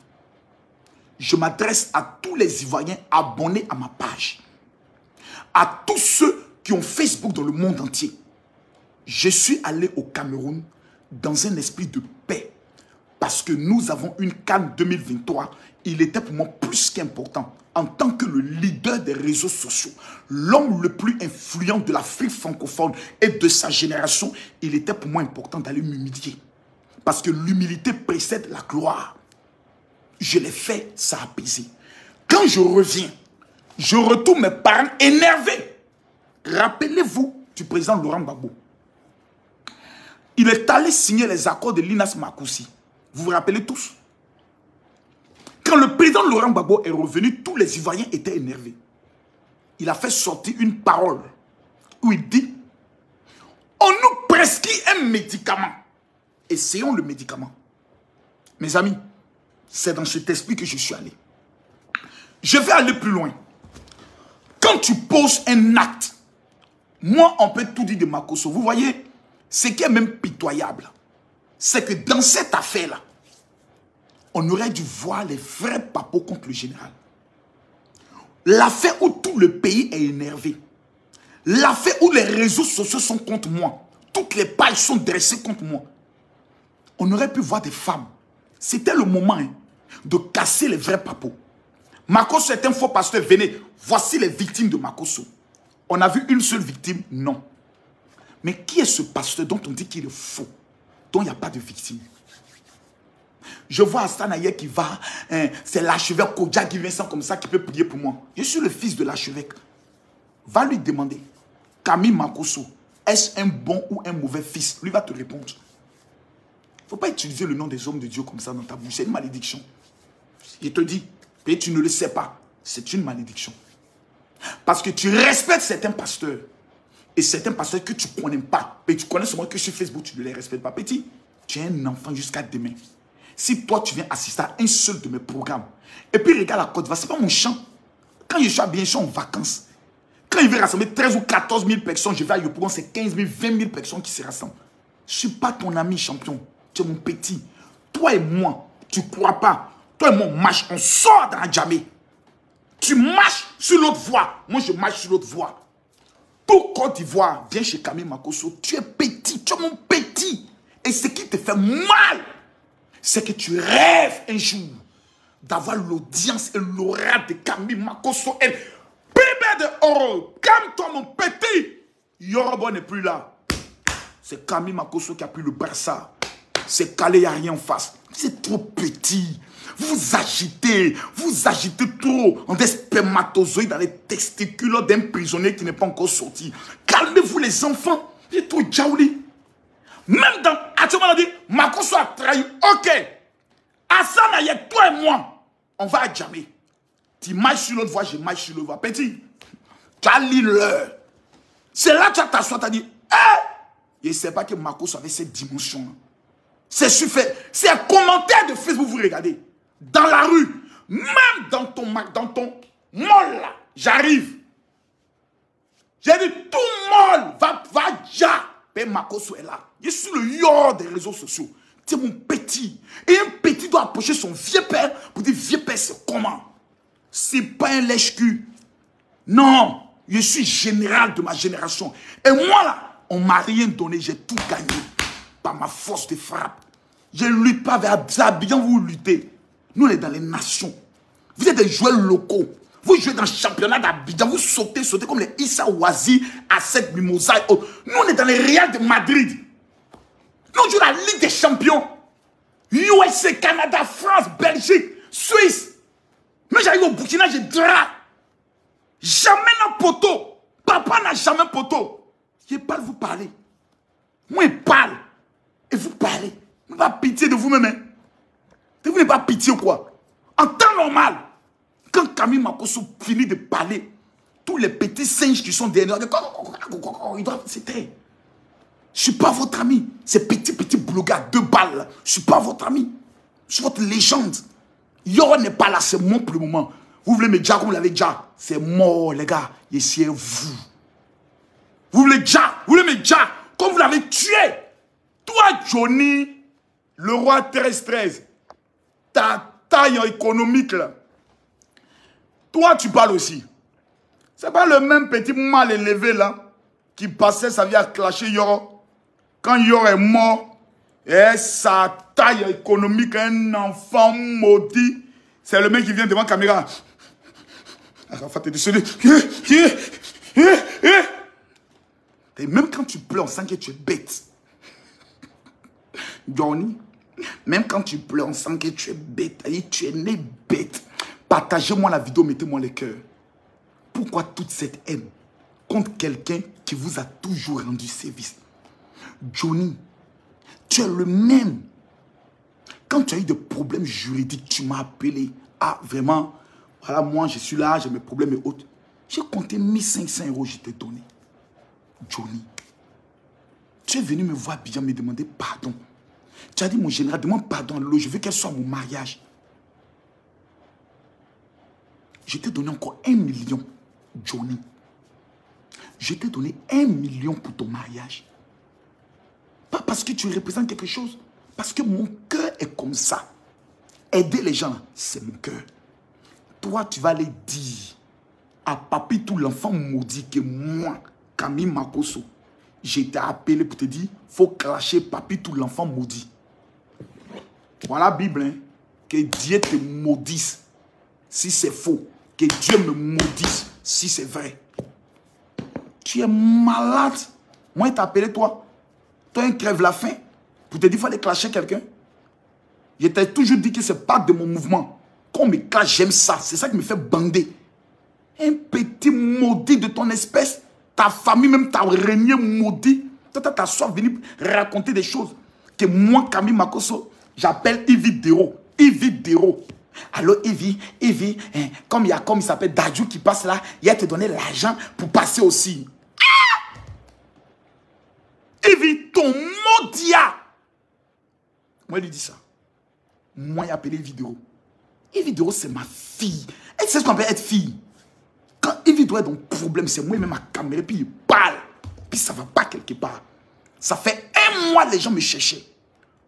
Je m'adresse à tous les Ivoiriens abonnés à ma page. À tous ceux qui ont Facebook dans le monde entier. Je suis allé au Cameroun dans un esprit de paix. Parce que nous avons une CAN 2023. Il était pour moi plus qu'important. En tant que le leader des réseaux sociaux, l'homme le plus influent de l'Afrique francophone et de sa génération, il était pour moi important d'aller m'humilier. Parce que l'humilité précède la gloire. Je l'ai fait, ça a apaisé. Quand je reviens, je retourne mes parents énervés. Rappelez-vous du président Laurent Gbagbo. Il est allé signer les accords de Linas Makoussi. Vous vous rappelez tous? Quand le président Laurent Gbagbo est revenu, tous les Ivoiriens étaient énervés. Il a fait sortir une parole où il dit, on nous prescrit un médicament. Essayons le médicament. Mes amis, c'est dans cet esprit que je suis allé. Je vais aller plus loin. Quand tu poses un acte, moi, on peut tout dire de Makosso. Vous voyez, ce qui est même pitoyable, c'est que dans cette affaire-là, on aurait dû voir les vrais papos contre le général. L'affaire où tout le pays est énervé. L'affaire où les réseaux sociaux sont contre moi. Toutes les pages sont dressées contre moi. On aurait pu voir des femmes. C'était le moment de casser les vrais papos. Makosso est un faux pasteur. Venez, voici les victimes de Makosso. On a vu une seule victime? Non. Mais qui est ce pasteur dont on dit qu'il est faux? Dont il n'y a pas de victime? Je vois Hassan Ayer qui va, c'est l'archevêque Kodja qui vient sans comme ça, qui peut prier pour moi. Je suis le fils de l'archevêque. Va lui demander, Camille Makosso, est-ce un bon ou un mauvais fils? Lui va te répondre. Il ne faut pas utiliser le nom des hommes de Dieu comme ça dans ta bouche. C'est une malédiction. Je te dis, et tu ne le sais pas, c'est une malédiction. Parce que tu respectes certains pasteurs. Et certains pasteurs que tu ne connais pas. Mais tu connais seulement que sur Facebook, tu ne les respectes pas. Petit, tu es un enfant jusqu'à demain. Si toi, tu viens assister à un seul de mes programmes, et puis regarde la Côte d'Ivoire, ce n'est pas mon champ. Quand je suis bien, je suis en vacances. Quand il veut rassembler 13 ou 14 000 personnes, je vais à Yopougon, c'est 15 000, 20 000 personnes qui se rassemblent. Je ne suis pas ton ami champion. Tu es mon petit. Toi et moi, tu ne crois pas. Toi et moi, on marche, on sort dans la jamée. Tu marches sur l'autre voie. Moi, je marche sur l'autre voie. Tout Côte d'Ivoire, viens chez Camille Makosso. Tu es petit, tu es mon petit. Et ce qui te fait mal, c'est que tu rêves un jour d'avoir l'audience et l'aura de Camille Makosso. Et bébé de Oro, calme-toi mon petit. Yorobo n'est plus là. C'est Camille Makosso qui a pris le Barça. C'est calé, il n'y a rien en face. C'est trop petit. Vous agitez trop en des spermatozoïdes dans les testicules d'un prisonnier qui n'est pas encore sorti. Calmez-vous les enfants. J'ai trop jaouli. Même dans actuellement on a dit, Makosso a trahi. Ok. Hassan Ayer, toi et moi, on va à Djamé. Tu marches sur l'autre voie, je marche sur l'autre voie. Petit, tu as lu l'heure. C'est là que tu as t'assois, tu as dit, je ne sais pas que Makosso avait cette dimension. C'est suffisant. C'est un commentaire de Facebook, vous regardez. Dans la rue, même dans ton mall là, j'arrive. J'ai dit, tout mall va déjà. Mais Makosso est là. Je suis le yor des réseaux sociaux. C'est mon petit. Et un petit doit approcher son vieux père pour dire, vieux père, c'est comment? C'est pas un lèche-cul. Non, je suis général de ma génération. Et moi là, on m'a rien donné, j'ai tout gagné. Par ma force de frappe. Je ne lutte pas vers Abidjan, vous luttez. Nous, on est dans les nations. Vous êtes des joueurs locaux. Vous jouez dans le championnat d'Abidjan. Vous sautez comme les Issa Ouazi, Asset Mimosa et autres. Nous, on est dans les Real de Madrid. Nous, on joue la Ligue des Champions. USA, Canada, France, Belgique, Suisse. Mais j'arrive au Burkina, je drape. Jamais un poteau. Papa n'a jamais un poteau. Je parle, vous parlez. Moi, je parle. Et vous parlez. Vous n'avez pas pitié de vous-même. Hein? Vous n'avez pas pitié ou quoi? En temps normal, quand Camille Makosso finit de parler, tous les petits singes qui sont derrière, ils doivent se taire. Je ne suis pas votre ami. Ces petits blogueurs à 2 balles, là. Je ne suis pas votre ami. Je suis votre légende. Yoro n'est pas là, c'est moi pour le moment. Vous voulez me dire comme vous l'avez déjà? C'est mort, les gars. Et c'est vous. Vous voulez me dire comme vous l'avez tué. Toi, Johnny, le roi 13-13, ta taille économique, là. Toi, tu parles aussi. C'est pas le même petit mal élevé, là, qui passait sa vie à clasher Yoro. Quand Yoro est mort, et sa taille économique, un enfant maudit, c'est le mec qui vient devant la caméra. Arafat est décédé. Et même quand tu pleures, on sent que tu es bête. Johnny, même quand tu pleures, on sent que tu es bête. Tu es né bête. Partagez-moi la vidéo, mettez-moi les cœurs. Pourquoi toute cette haine contre quelqu'un qui vous a toujours rendu service? Johnny, tu es le même. Quand tu as eu des problèmes juridiques, tu m'as appelé. Ah, vraiment, voilà, moi, je suis là, j'ai mes problèmes et autres. J'ai compté 1500 €, je t'ai donné. Johnny, tu es venu me voir bien me demander pardon. Tu as dit, mon général, demande pardon à Lolo, je veux qu'elle soit à mon mariage. Je t'ai donné encore 1 million Johnny, je t'ai donné 1 million pour ton mariage. Pas parce que tu représentes quelque chose. Parce que mon cœur est comme ça. Aider les gens, c'est mon cœur. Toi, tu vas aller dire à Papi, tout l'enfant maudit, que moi, Camille Makosso, j'ai été appelé pour te dire, il faut clasher Papi, tout l'enfant maudit. Voilà la Bible, hein? Que Dieu te maudisse si c'est faux. Que Dieu me maudisse si c'est vrai. Tu es malade. Moi, il t'a appelé toi. Toi, il crève la faim. Pour te dire qu'il fallait clasher quelqu'un. Je t'ai toujours dit que c'est pas de mon mouvement. Quand on me clash, j'aime ça. C'est ça qui me fait bander. Un petit maudit de ton espèce. Ta famille, même ta régné maudit. Toi, ta soif venue raconter des choses. Que moi, Camille Makosso, j'appelle Yves Dero. Yves Dero. Alors Yves, hein, comme il s'appelle Dadju qui passe là, il a te donné l'argent pour passer aussi. Ah! Yves, ton maudia. Moi, il lui dit ça. Moi, il a appelé Yves Dero. Yves Dero, c'est ma fille. Elle sait ce qu'on appelle être fille. Quand Yves doit être dans le problème, c'est moi même ma caméra, puis il parle. Puis ça ne va pas quelque part. Ça fait 1 mois, les gens me cherchaient.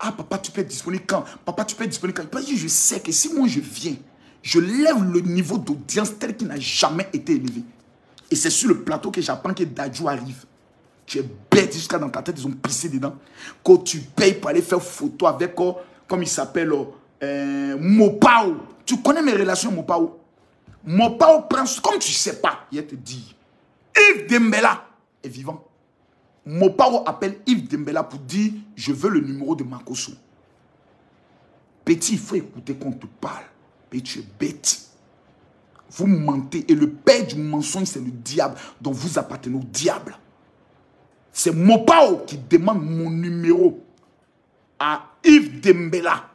Ah, papa, tu peux être disponible quand? Papa, tu peux être disponible quand? Parce que je sais que si moi je viens, je lève le niveau d'audience tel qu'il n'a jamais été élevé. Et c'est sur le plateau que j'apprends que Dadju arrive. Tu es bête jusqu'à dans ta tête, ils ont pissé dedans. Quand tu payes pour aller faire photo avec, comme il s'appelle, Mopao. Tu connais mes relations, Mopao? Mopao prend, comme tu ne sais pas, il te dit, Yves Dembella est vivant. Mopao appelle Yves Dembella pour dire, je veux le numéro de Makosso. Petit, il faut écouter quand on te parle. Mais tu es bête. Vous mentez. Et le père du mensonge, c'est le diable. Donc vous appartenez au diable. C'est Mopao qui demande mon numéro à Yves Dembella.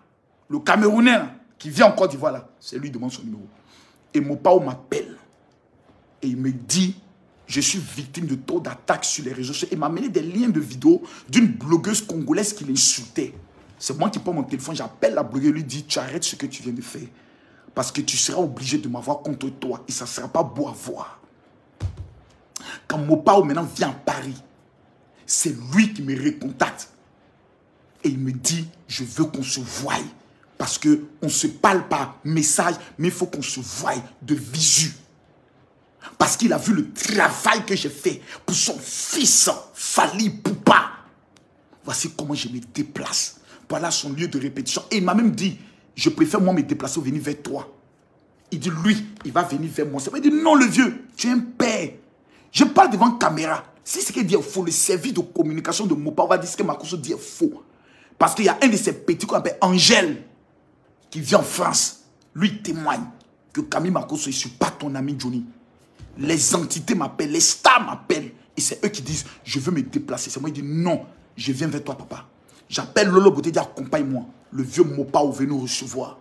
Le Camerounais là, qui vient en Côte d'Ivoire là. C'est lui qui demande son numéro. Et Mopao m'appelle. Et il me dit, je suis victime de taux d'attaque sur les réseaux sociaux. Il m'a amené des liens de vidéos d'une blogueuse congolaise qui l'insultait. C'est moi qui prends mon téléphone, j'appelle la blogueuse et lui dis, tu arrêtes ce que tu viens de faire. Parce que tu seras obligé de m'avoir contre toi. Et ça ne sera pas beau à voir. Quand Mopao maintenant vient à Paris, c'est lui qui me recontacte. Et il me dit, je veux qu'on se voie. Parce qu'on ne se parle pas message, mais il faut qu'on se voie de visu. Parce qu'il a vu le travail que j'ai fait pour son fils, Fally Ipupa. Voici comment je me déplace. Voilà son lieu de répétition. Et il m'a même dit, je préfère moi me déplacer ou venir vers toi. Il dit, lui, il va venir vers moi. Il dit, non le vieux, tu es un père. Je parle devant caméra. Si ce qu'il dit est faux, le service de communication de Mopao va dire ce que Makosso dit est faux. Parce qu'il y a un de ses petits qu'on appelle Angèle, qui vit en France. Lui, il témoigne que Camille Makosso, je ne suis pas ton ami Johnny. Les entités m'appellent, les stars m'appellent. Et c'est eux qui disent, je veux me déplacer. C'est moi qui dis, non, je viens vers toi, papa. J'appelle Lolo Beauté, dit, accompagne-moi. Le vieux Mopao veut nous recevoir.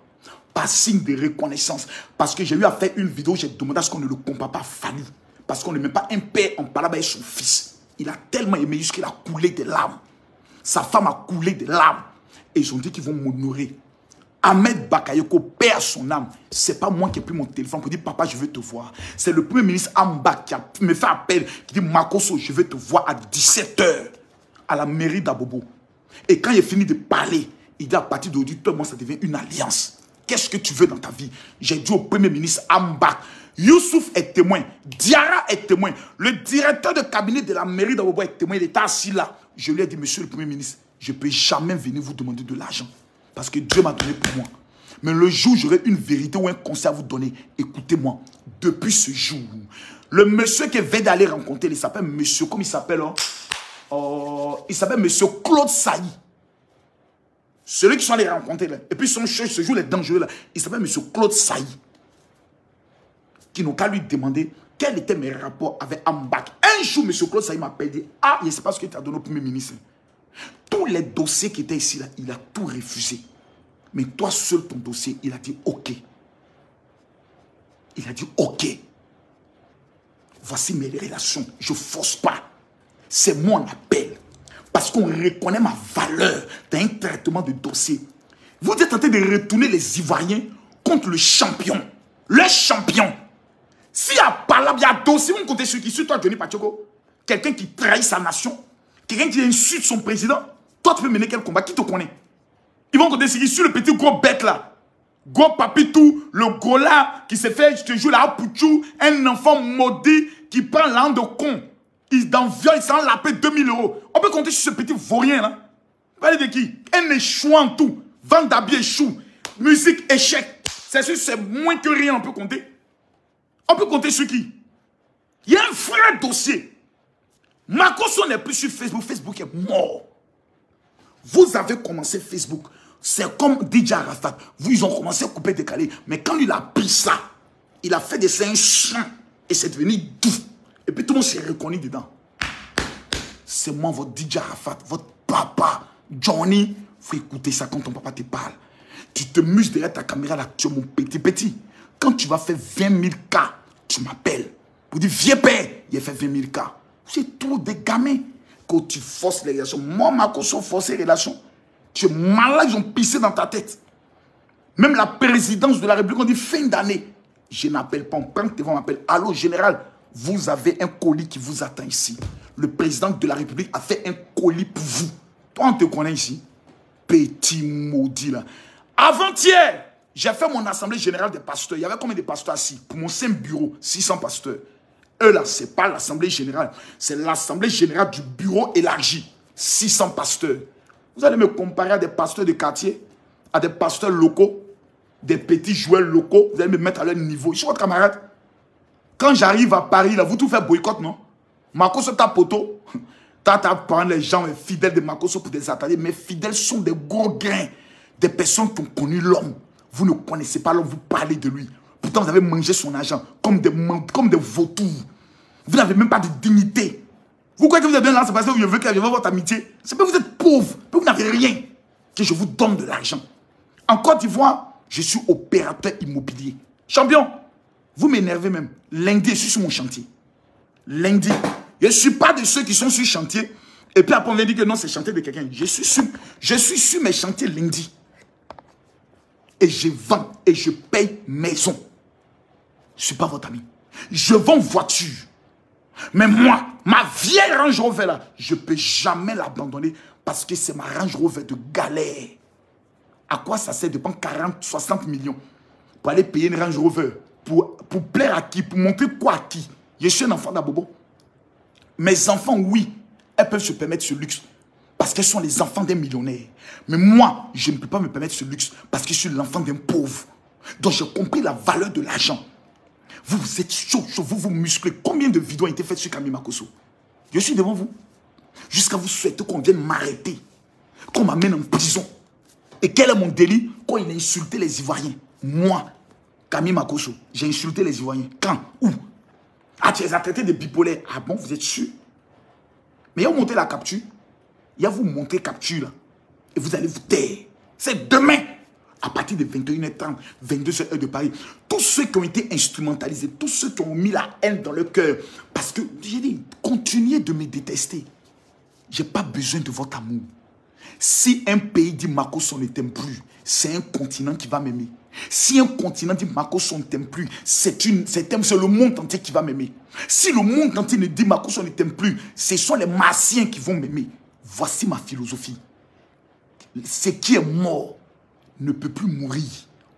Par signe de reconnaissance. Parce que j'ai eu à faire une vidéo, j'ai demandé à ce qu'on ne le compare pas à Fally. Parce qu'on ne met pas un père en parlant avec son fils. Il a tellement aimé jusqu'il a coulé des larmes. Sa femme a coulé des larmes. Et ils ont dit qu'ils vont m'honorer. Ahmed Bakayoko perd son âme. C'est pas moi qui ai pris mon téléphone pour dire papa je veux te voir. C'est le premier ministre Amba qui me fait appel, qui dit Makosso je veux te voir à 17 h à la mairie d'Abobo. Et quand il a fini de parler, il dit à partir d'aujourd'hui, toi moi ça devient une alliance. Qu'est-ce que tu veux dans ta vie? J'ai dit au premier ministre Amba, Youssouf est témoin, Diarra est témoin, le directeur de cabinet de la mairie d'Abobo est témoin, il était assis là. Je lui ai dit monsieur le premier ministre, je ne peux jamais venir vous demander de l'argent. Parce que Dieu m'a donné pour moi. Mais le jour où j'aurai une vérité ou un conseil à vous donner, écoutez-moi. Depuis ce jour, le monsieur qui vient d'aller rencontrer, il s'appelle monsieur, comme il s'appelle, il s'appelle monsieur Claude Sailly. Celui qui sont allés rencontrer là. Et puis son chef, ce jour, il est dangereux là. Il s'appelle monsieur Claude Sailly. Qui n'ont qu'à lui demander quels étaient mes rapports avec Ambak. Un jour, monsieur Claude Sailly m'appelle et dit, ah, je ne sais pas ce que tu as donné au premier ministre. Tous les dossiers qui étaient ici, là, il a tout refusé. Mais toi seul, ton dossier, il a dit OK. Il a dit OK. Voici mes relations. Je ne force pas. C'est mon appel. Parce qu'on reconnaît ma valeur dans un traitement de dossier. Vous êtes en train de retourner les Ivoiriens contre le champion. Le champion. S'il y a pas malade, il y a dossier, vous me comptez sur qui? Sur toi, Johnny Pacheco. Quelqu'un qui trahit sa nation. Quelqu'un qui insulte son président. Toi, tu peux mener quel combat? Qui te connaît? Ils vont compter sur qui? Sur le petit gros bête là. Gros papitou, le gros là, qui s'est fait, je te jure, là, Pouchou, un enfant maudit qui prend l'âme de con. Il dans viol, il s'en lapé 2000 €. On peut compter sur ce petit vaurien là. Vous parlez de qui? Un échouant en tout. Vente d'habits échoue. Musique échec. C'est sûr, c'est moins que rien, on peut compter. On peut compter sur qui? Il y a un vrai dossier. Makosso n'est plus sur Facebook. Facebook est mort. Vous avez commencé Facebook. C'est comme DJ Arafat. Vous, ils ont commencé à couper, décaler. Mais quand il a pris ça, il a fait des seins chiens. Et c'est devenu doux. Et puis tout le monde s'est reconnu dedans. C'est moi, votre DJ Arafat, votre papa, Johnny. Faut écouter ça quand ton papa te parle. Tu te muses derrière ta caméra là, tu es mon petit. Quand tu vas faire 20 000 cas, tu m'appelles. Pour dire, vieux père, il a fait 20 000 cas. C'est trop des gamins. Quand tu forces les relations, moi, Makosso, force les relations. Tu es malade, ils ont pissé dans ta tête. Même la présidence de la République, on dit fin d'année. Je n'appelle pas, on prend devant, on m'appelle. Allô, général, vous avez un colis qui vous attend ici. Le président de la République a fait un colis pour vous. Toi, on te connaît ici. Petit maudit là. Avant-hier, j'ai fait mon assemblée générale des pasteurs. Il y avait combien de pasteurs assis? Pour mon simple bureau, 600 pasteurs. Eux là, ce n'est pas l'assemblée générale. C'est l'assemblée générale du bureau élargi. 600 pasteurs. Vous allez me comparer à des pasteurs de quartier, à des pasteurs locaux, des petits joueurs locaux. Vous allez me mettre à leur niveau. Je suis votre camarade. Quand j'arrive à Paris, là, vous tout faites boycott, non? Makosso, ta poteau. T'as prendre les gens fidèles de Makosso pour des attaquer. Mes fidèles sont des gros grains. Des personnes qui ont connu l'homme. Vous ne connaissez pas l'homme, vous parlez de lui. Pourtant, vous avez mangé son argent comme des vautours. Vous n'avez même pas de dignité. Vous croyez que vous êtes bien là, c'est parce que vous voulez que je veux votre amitié. C'est parce que vous êtes pauvre, que vous n'avez rien, que je vous donne de l'argent. En Côte d'Ivoire, je suis opérateur immobilier. Champion, vous m'énervez même. Lundi, je suis sur mon chantier. Lundi. Je ne suis pas de ceux qui sont sur chantier. Et puis après, on vient dire que non, c'est chantier de quelqu'un. Je suis sur mes chantiers lundi. Et je vends et je paye maison. Je ne suis pas votre ami. Je vends voiture. Mais moi, ma vieille Range Rover là, je ne peux jamais l'abandonner parce que c'est ma Range Rover de galère. À quoi ça sert de prendre 40, 60 millions pour aller payer une Range Rover? Pour plaire à qui? Pour montrer quoi à qui? Je suis un enfant d'Abobo. Mes enfants, oui, elles peuvent se permettre ce luxe parce qu'elles sont les enfants d'un millionnaire. Mais moi, je ne peux pas me permettre ce luxe parce que je suis l'enfant d'un pauvre. Donc j'ai compris la valeur de l'argent. Vous êtes chaud, vous vous musclez. Combien de vidéos ont été faites sur Camille Makosso? Je suis devant vous. Jusqu'à vous souhaiter qu'on vienne m'arrêter. Qu'on m'amène en prison. Et quel est mon délit? Quand il a insulté les Ivoiriens. Moi, Camille Makosso, j'ai insulté les Ivoiriens. Quand? Où? Ah, tu les as traités de bipolaires. Ah bon, vous êtes sûr? Mais il y a vous monter la capture. Il y a vous monter capture là. Et vous allez vous taire. C'est demain. À partir de 21h30, 22h heure de Paris. Tous ceux qui ont été instrumentalisés, tous ceux qui ont mis la haine dans leur cœur. Parce que, j'ai dit, continuez de me détester. Je n'ai pas besoin de votre amour. Si un pays dit Makosso ne t'aime plus, c'est un continent qui va m'aimer. Si un continent dit Makosso ne t'aime plus, c'est le monde entier qui va m'aimer. Si le monde entier ne dit Makosso ne t'aime plus, ce sont les Martiens qui vont m'aimer. Voici ma philosophie. Ce qui est mort ne peut plus mourir.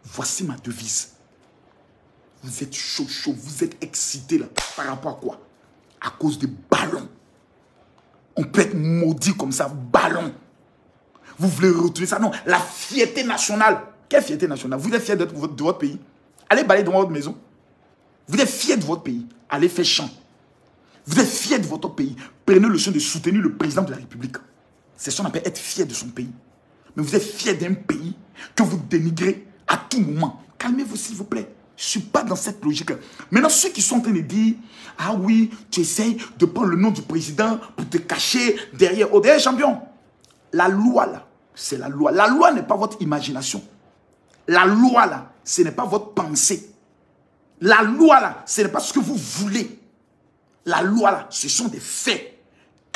Voici ma devise. Vous êtes chaud, vous êtes excité là. Par rapport à quoi? À cause des ballons. On peut être maudit comme ça, ballon. Vous voulez retrouver ça? Non, la fierté nationale. Quelle fierté nationale? Vous êtes fiers de votre pays? Allez balayer devant votre maison. Vous êtes fiers de votre pays? Allez faire chant. Vous êtes fiers de votre pays? Prenez le soin de soutenir le président de la République. C'est ce qu'on appelle être fier de son pays. Mais vous êtes fiers d'un pays que vous dénigrez à tout moment. Calmez-vous s'il vous plaît. Je ne suis pas dans cette logique. Maintenant, ceux qui sont en train de dire, ah oui, tu essayes de prendre le nom du président pour te cacher derrière. Oh, derrière champion. La loi là, c'est la loi. La loi n'est pas votre imagination. La loi là, ce n'est pas votre pensée. La loi là, ce n'est pas ce que vous voulez. La loi là, ce sont des faits.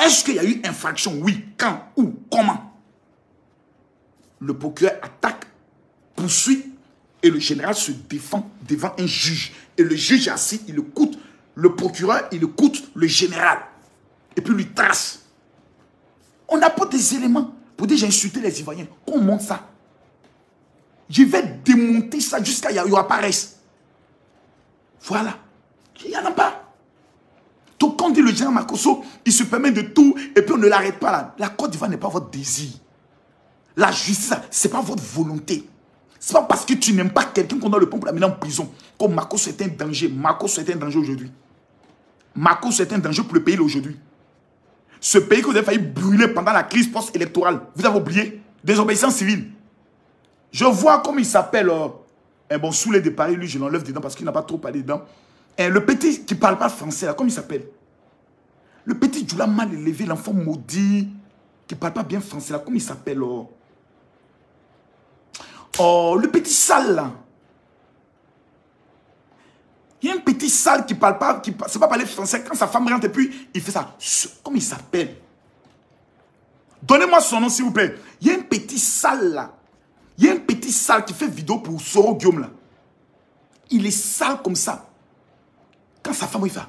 Est-ce qu'il y a eu infraction? Oui. Quand? Où? Comment? Le procureur attaque, poursuit, et le général se défend devant un juge. Et le juge est assis, il écoute Le procureur, il écoute le général. Et puis lui trace. On apporte des éléments pour dire j'ai insulté les Ivoiriens. Qu'on monte ça. Je vais démonter ça jusqu'à ce qu'il y aura pas reste. Voilà. Il n'y en a pas. Donc quand on dit le général Makosso, il se permet de tout et puis on ne l'arrête pas là. La Côte d'Ivoire n'est pas votre désir. La justice, ce n'est pas votre volonté. Ce n'est pas parce que tu n'aimes pas quelqu'un qu'on doit le prendre pour l'amener en prison. Comme Makosso est un danger. Makosso est un danger aujourd'hui. Makosso est un danger pour le pays aujourd'hui. Ce pays que vous avez failli brûler pendant la crise post-électorale. Vous avez oublié? Désobéissance civile. Je vois comme il s'appelle, bon, Soulé de Paris, lui, je l'enlève dedans parce qu'il n'a pas trop parlé dedans. Le petit qui ne parle pas français, là, comment il s'appelle? Le petit Djoula mal élevé, l'enfant maudit, qui ne parle pas bien français, là, comment il s'appelle? Le petit sale, là. Il y a un petit sale qui ne parle pas, qui ne sait pas parler français. Quand sa femme rentre et puis il fait ça. Comment il s'appelle? Donnez-moi son nom, s'il vous plaît. Il y a un petit sale, là. Il y a un petit sale qui fait vidéo pour Soro Guillaume, là. Il est sale comme ça. Quand sa femme, il fait...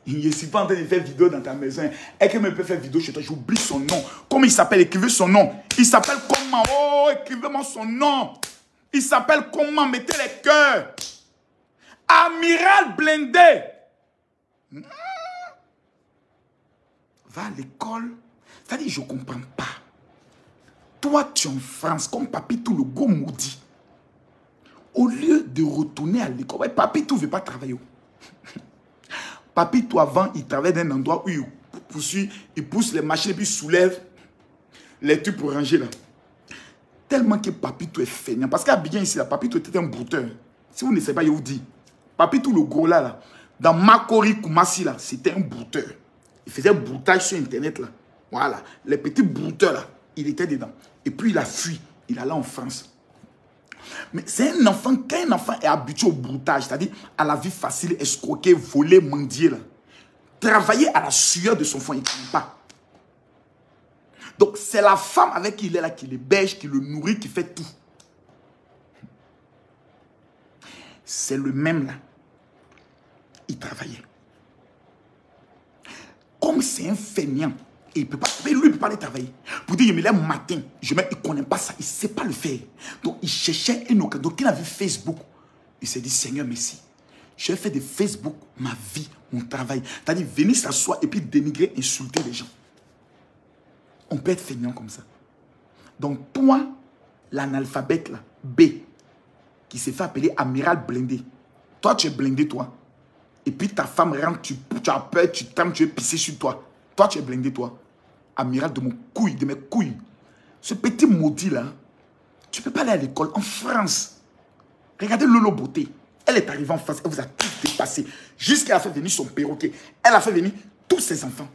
Il ne suis pas en train de faire vidéo dans ta maison. Et qu'elle me peut faire vidéo chez toi. J'oublie son nom. Comment il s'appelle? Écrivez son nom. Il s'appelle comment? Oh, écrivez-moi son nom. Il s'appelle comment? Mettez les cœurs. Amiral Blindé. Va à l'école. C'est-à-dire, je ne comprends pas. Toi, tu es en France, comme Papitou le gros maudit. Au lieu de retourner à l'école, ouais, Papitou ne veut pas travailler. Papitou, avant, il travaille dans un endroit où il pousse les machines et puis il soulève les trucs pour ranger là. Tellement que Papitou est feignant. Parce qu'à Abidjan ici, là, Papitou était un brouteur. Si vous ne savez pas, je vous dis. Papitou le gros là, dans Makori Koumassi là, c'était un brouteur. Il faisait broutage sur Internet là. Voilà. Les petits brouteurs là, il était dedans. Et puis il a fui. Il allait en France. Mais c'est un enfant, quand un enfant est habitué au broutage, c'est-à-dire à la vie facile, escroquer, voler, mendier, là, travailler à la sueur de son fond, il ne connaît pas. Donc c'est la femme avec qui il est là, qui l'héberge, qui le nourrit, qui fait tout. C'est le même là. Il travaillait. Comme c'est un feignant, il peut pas, lui, il ne peut pas aller travailler. Pour dire, il me lève matin, il ne connaît pas ça, il ne sait pas le faire. Donc, il cherchait une occasion. Donc, il a vu Facebook. Il s'est dit, Seigneur, merci. Je vais faire de Facebook ma vie, mon travail. C'est-à-dire, venir s'asseoir et puis dénigrer, insulter les gens. On peut être feignant comme ça. Donc, toi, l'analphabète, là, B, qui s'est fait appeler Amiral Blindé. Toi, tu es blindé, toi. Et puis, ta femme rentre, tu as peur, tu trembles, tu veux pisser sur toi. Toi, tu es blindé, toi. Amiral de mon couille, de mes couilles. Ce petit maudit là, tu ne peux pas aller à l'école en France. Regardez Lolo Beauté. Elle est arrivée en France, elle vous a tout dépassé. Jusqu'à a fait venir son perroquet. Elle a fait venir tous ses enfants.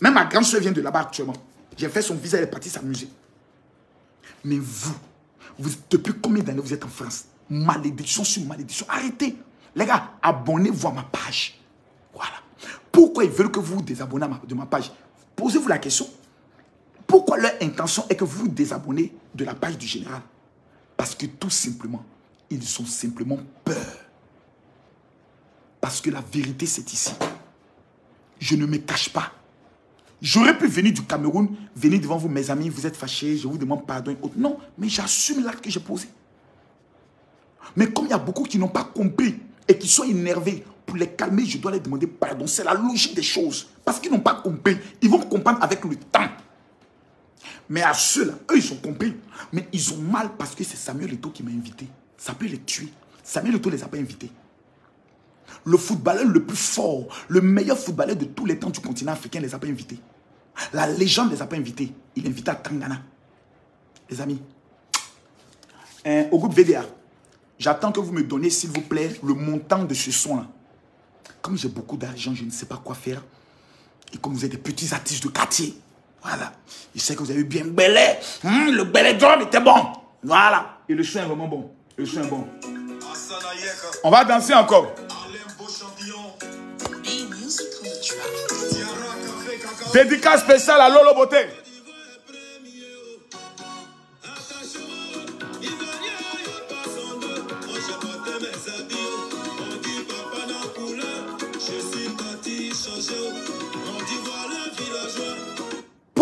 Même ma grande soeur vient de là-bas actuellement. J'ai fait son visa, elle est partie s'amuser. Mais vous, depuis combien d'années vous êtes en France? Malédiction sur malédiction. Arrêtez. Les gars, abonnez-vous à ma page. Voilà. Pourquoi ils veulent que vous vous désabonnez de ma page? Posez-vous la question. Pourquoi leur intention est que vous vous désabonnez de la page du général? Parce que tout simplement, ils ont simplement peur. Parce que la vérité, c'est ici. Je ne me cache pas. J'aurais pu venir du Cameroun, venir devant vous, mes amis, vous êtes fâchés, je vous demande pardon et autres. Non, mais j'assume l'acte que j'ai posé. Mais comme il y a beaucoup qui n'ont pas compris et qui sont énervés, pour les calmer, je dois leur demander pardon. C'est la logique des choses. Parce qu'ils n'ont pas compris. Ils vont comprendre avec le temps. Mais à ceux-là, eux, ils ont compris. Mais ils ont mal parce que c'est Samuel Eto'o qui m'a invité. Ça peut les tuer. Samuel Eto'o ne les a pas invités. Le footballeur le plus fort, le meilleur footballeur de tous les temps du continent africain ne les a pas invités. La légende ne les a pas invités. Il est invité à Tangana. Les amis, au groupe VDA, j'attends que vous me donniez, s'il vous plaît, le montant de ce son-là. Comme j'ai beaucoup d'argent, je ne sais pas quoi faire. Et comme vous êtes des petits artistes de quartier, voilà. Je sais que vous avez eu bien belé. Le belé drum était bon. Voilà. Et le son est vraiment bon. Le son est bon. On va danser encore. Dédicace spéciale à Lolo Beauté.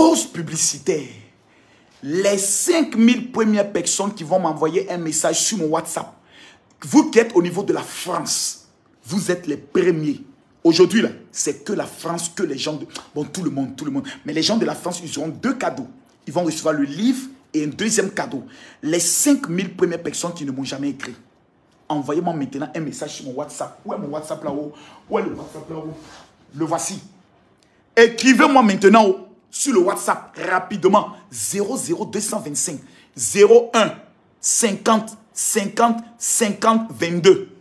Pause publicitaire. Les 5000 premières personnes qui vont m'envoyer un message sur mon WhatsApp, vous qui êtes au niveau de la France, vous êtes les premiers. Aujourd'hui, là, c'est que la France, que les gens de... Bon, tout le monde. Mais les gens de la France, ils auront 2 cadeaux. Ils vont recevoir le livre et un deuxième cadeau. Les 5000 premières personnes qui ne m'ont jamais écrit. Envoyez-moi maintenant un message sur mon WhatsApp. Où est mon WhatsApp là-haut? Où est le WhatsApp là-haut? Le voici. Écrivez-moi maintenant sur le WhatsApp rapidement. 00225 01 50 50 50 22.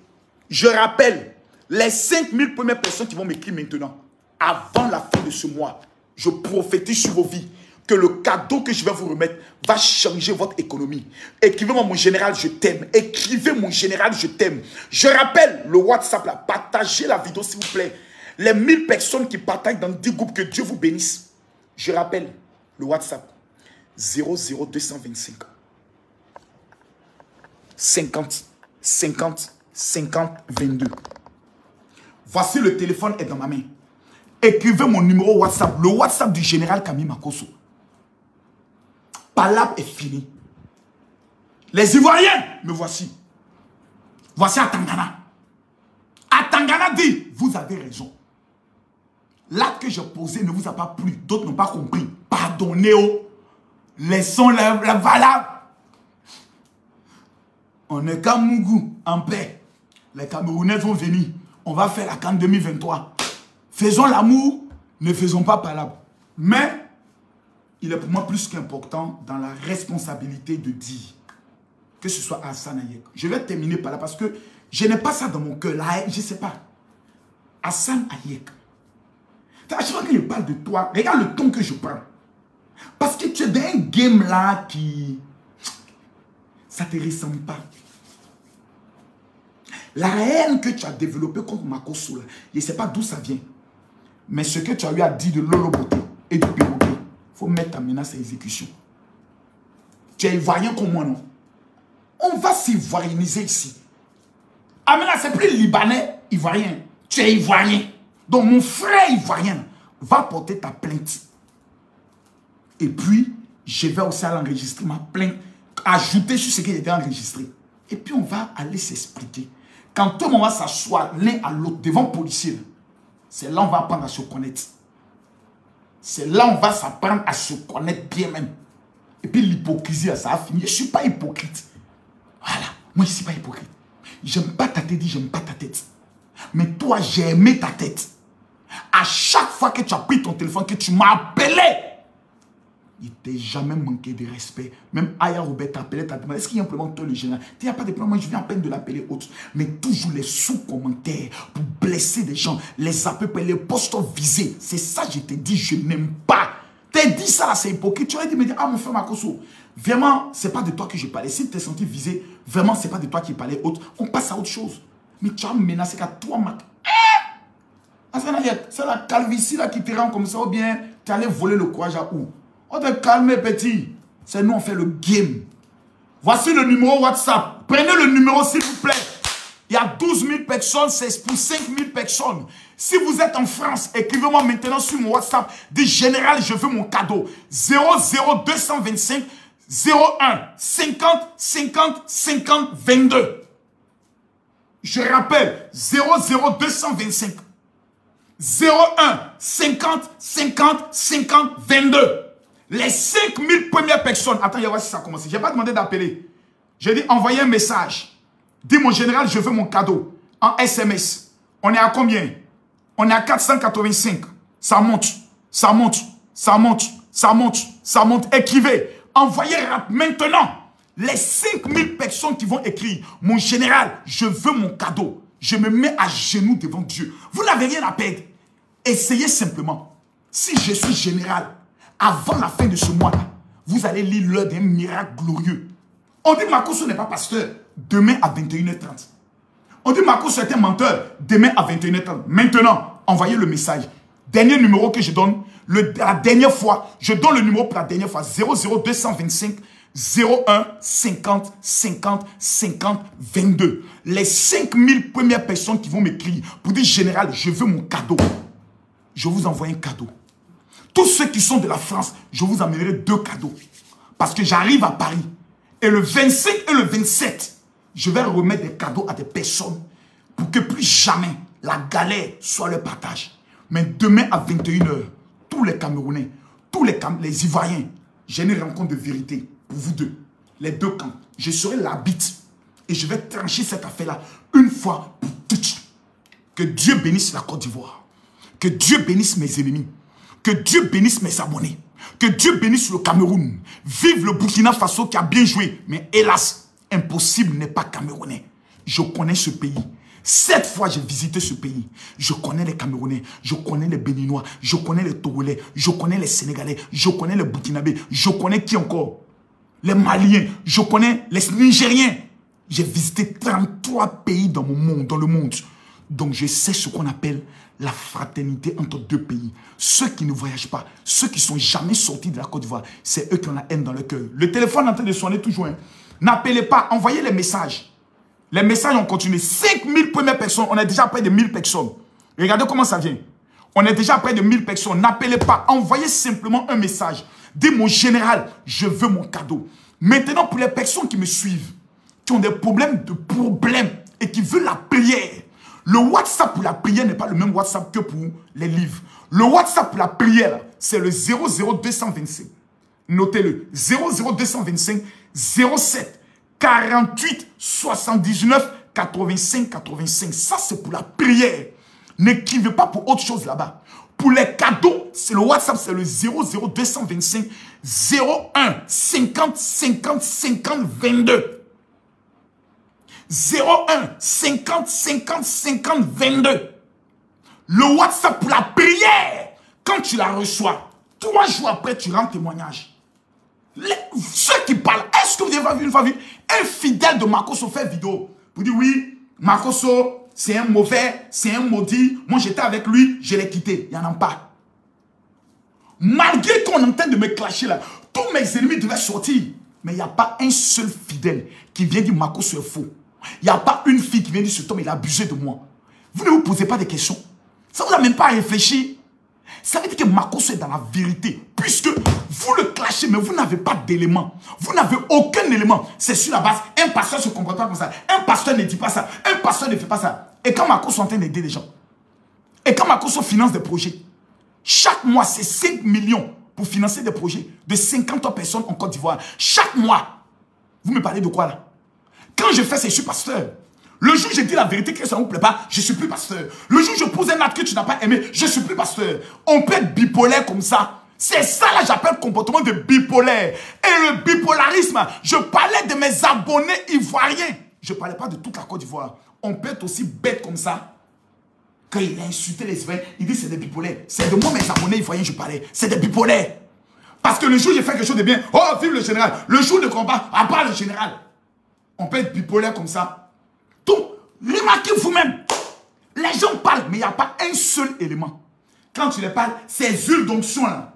Je rappelle, les 5000 premières personnes qui vont m'écrire maintenant, avant la fin de ce mois, je prophétise sur vos vies que le cadeau que je vais vous remettre va changer votre économie. Écrivez-moi mon général, je t'aime. Écrivez mon général, je t'aime. Je rappelle le WhatsApp là, partagez la vidéo s'il vous plaît. Les 1000 personnes qui partagent dans 10 groupes, que Dieu vous bénisse. Je rappelle le WhatsApp 00225 50 50 50 22. Voici le téléphone est dans ma main. Écrivez mon numéro WhatsApp, le WhatsApp du général Camille Makosso. Palab est fini. Les Ivoiriens, me voici. Voici Atangana. Atangana dit, vous avez raison. L'acte que j'ai posé ne vous a pas plu. D'autres n'ont pas compris. Pardonnez-vous. Laissons la valable. On est Kamougou, en paix. Les Camerounais vont venir. On va faire la CAN 2023. Faisons l'amour, ne faisons pas palabre. Mais, il est pour moi plus qu'important dans la responsabilité de dire que ce soit Hassan Hayek. Je vais terminer par là parce que je n'ai pas ça dans mon cœur. Là, je ne sais pas. Hassan Hayek. À chaque fois que je parle de toi, regarde le ton que je prends. Parce que tu es dans un game là qui... ça ne te ressemble pas. La haine que tu as développée contre Makosso, je ne sais pas d'où ça vient. Mais ce que tu as eu à dire de Lolo Boté et du Péroquet, il faut mettre ta menace à exécution. Tu es ivoirien comme moi, non? On va s'ivoirianiser ici. Ah, mais là, c'est plus libanais, ivoirien. Tu es ivoirien. Donc, mon frère ivoirien va porter ta plainte. Et puis, je vais aussi aller enregistrer ma plainte, ajouter sur ce qui était enregistré. Et puis, on va aller s'expliquer. Quand tout le monde va s'asseoir l'un à l'autre devant le policier, c'est là on va apprendre à se connaître. C'est là on va s'apprendre à se connaître bien même. Et puis l'hypocrisie, ça a fini. Je ne suis pas hypocrite. Voilà. Moi, je ne suis pas hypocrite. J'aime pas ta tête, j'aime pas ta tête. Mais toi, j'ai aimé ta tête. À chaque fois que tu as pris ton téléphone, que tu m'as appelé, il ne t'a jamais manqué de respect. Même Aya Robert t'appelait, t'as demandé, est-ce qu'il y a un problème toi le général? Il n'y a pas de problème, moi je viens à peine de l'appeler autre. Mais toujours les sous-commentaires pour blesser des gens, les appels, les postes visés. C'est ça que je t'ai dit, je n'aime pas. T'as dit ça, c'est hypocrite. Tu aurais dit, me dire, ah mon frère Makosso, vraiment, c'est pas de toi que je parlais. Si tu t'es senti visé, vraiment, c'est pas de toi qui parlais autre. On passe à autre chose. Mais tu as menacé qu'à toi, Mac. C'est la calvitie là qui te rend comme ça, ou bien tu allais voler le courage à où? On te calme, petit. C'est nous, on fait le game. Voici le numéro WhatsApp. Prenez le numéro, s'il vous plaît. Il y a 12 000 personnes, c'est pour 5 000 personnes. Si vous êtes en France, écrivez-moi maintenant sur mon WhatsApp. Dis général, je veux mon cadeau. 00225 01 50 50 50 22. Je rappelle, 00225 01 50 50 50 22. Les 5000 premières personnes. Attends, il y a voir si ça commence. Je n'ai pas demandé d'appeler. J'ai dit envoyez un message. Dis mon général, je veux mon cadeau. En SMS. On est à combien? On est à 485. Ça monte. Ça monte. Ça monte. Ça monte. Ça monte. Écrivez. Envoyez maintenant. Les 5000 personnes qui vont écrire. Mon général, je veux mon cadeau. Je me mets à genoux devant Dieu. Vous n'avez rien à perdre. Essayez simplement. Si je suis général, avant la fin de ce mois-là, vous allez lire l'heure d'un miracle glorieux. On dit Makosso n'est pas pasteur. Demain à 21h30. On dit Makosso est un menteur. Demain à 21h30. Maintenant, envoyez le message. Dernier numéro que je donne. La dernière fois, je donne le numéro pour la dernière fois. 00225 01 50 50 50 22. Les 5000 premières personnes qui vont m'écrire pour dire général, je veux mon cadeau. Je vous envoie un cadeau. Tous ceux qui sont de la France, je vous amènerai 2 cadeaux. Parce que j'arrive à Paris. Et le 25 et le 27, je vais remettre des cadeaux à des personnes pour que plus jamais la galère soit le partage. Mais demain à 21 h, tous les Camerounais, tous les Ivoiriens, j'ai une rencontre de vérité pour vous deux. Les 2 camps. Je serai l'arbitre et je vais trancher cette affaire-là une fois pour toutes. Que Dieu bénisse la Côte d'Ivoire. Que Dieu bénisse mes ennemis. Que Dieu bénisse mes abonnés. Que Dieu bénisse le Cameroun. Vive le Burkina Faso qui a bien joué. Mais hélas, impossible n'est pas camerounais. Je connais ce pays. 7 fois j'ai visité ce pays. Je connais les Camerounais. Je connais les Béninois. Je connais les Togolais. Je connais les Sénégalais. Je connais les Burkinabés. Je connais qui encore? Les Maliens. Je connais les Nigériens. J'ai visité 33 pays dans le monde. Donc je sais ce qu'on appelle la fraternité entre 2 pays. Ceux qui ne voyagent pas, ceux qui ne sont jamais sortis de la Côte d'Ivoire, c'est eux qui ont la haine dans le cœur. Le téléphone est en train de sonner toujours. Hein. N'appelez pas, envoyez les messages. Les messages ont continué. 5000 premières personnes, on est déjà près de 1000 personnes. Regardez comment ça vient. On est déjà près de 1000 personnes. N'appelez pas, envoyez simplement un message. Dis mon général, je veux mon cadeau. Maintenant, pour les personnes qui me suivent, qui ont des problèmes et qui veulent la prière, le WhatsApp pour la prière n'est pas le même WhatsApp que pour les livres. Le WhatsApp pour la prière, c'est le 00225. Notez-le. 00225 07 48 79 85 85. Ça, c'est pour la prière. N'écrivez pas pour autre chose là-bas. Pour les cadeaux, c'est le WhatsApp, c'est le 00225 01 50 50 50 22. 01 50 50 50 22. Le WhatsApp pour la prière, quand tu la reçois, 3 jours après, tu rends témoignage. Ceux qui parlent, est-ce que vous avez vu un fidèle de Makosso fait vidéo? Vous dites oui, Makosso, c'est un mauvais, c'est un maudit. Moi, j'étais avec lui, je l'ai quitté. Il n'y en a pas. Malgré qu'on est en train de me clasher là, tous mes ennemis devaient sortir. Mais il n'y a pas un seul fidèle qui vient dire Makosso est faux. Il n'y a pas une fille qui vient dire cet homme, il a abusé de moi. Vous ne vous posez pas de questions. Ça ne vous amène pas à réfléchir. Ça veut dire que Makosso est dans la vérité. Puisque vous le clashez, mais vous n'avez pas d'éléments. Vous n'avez aucun élément. C'est sur la base. Un pasteur ne se comporte pas comme ça. Un pasteur ne dit pas ça. Un pasteur ne fait pas ça. Et quand Makosso est en train d'aider les gens. Et quand Makosso finance des projets. Chaque mois, c'est 5 millions pour financer des projets de 50 personnes en Côte d'Ivoire. Chaque mois. Vous me parlez de quoi là? Quand je fais ça, je suis pasteur. Le jour où je dis la vérité que ça ne vous plaît pas, je ne suis plus pasteur. Le jour où je pose un acte que tu n'as pas aimé, je ne suis plus pasteur. On peut être bipolaire comme ça. C'est ça là j'appelle comportement de bipolaire. Et le bipolarisme, je parlais de mes abonnés ivoiriens. Je ne parlais pas de toute la Côte d'Ivoire. On peut être aussi bête comme ça. Quand il a insulté les Ivoiriens, il dit c'est des bipolaires. C'est de moi mes abonnés ivoiriens je parlais. C'est des bipolaires. Parce que le jour où j'ai fait quelque chose de bien, oh vive le général. Le jour de combat, à part le général. On peut être bipolaire comme ça. Donc, remarquez vous-même. Les gens parlent, mais il n'y a pas un seul élément. Quand tu les parles, ces huiles d'onction là,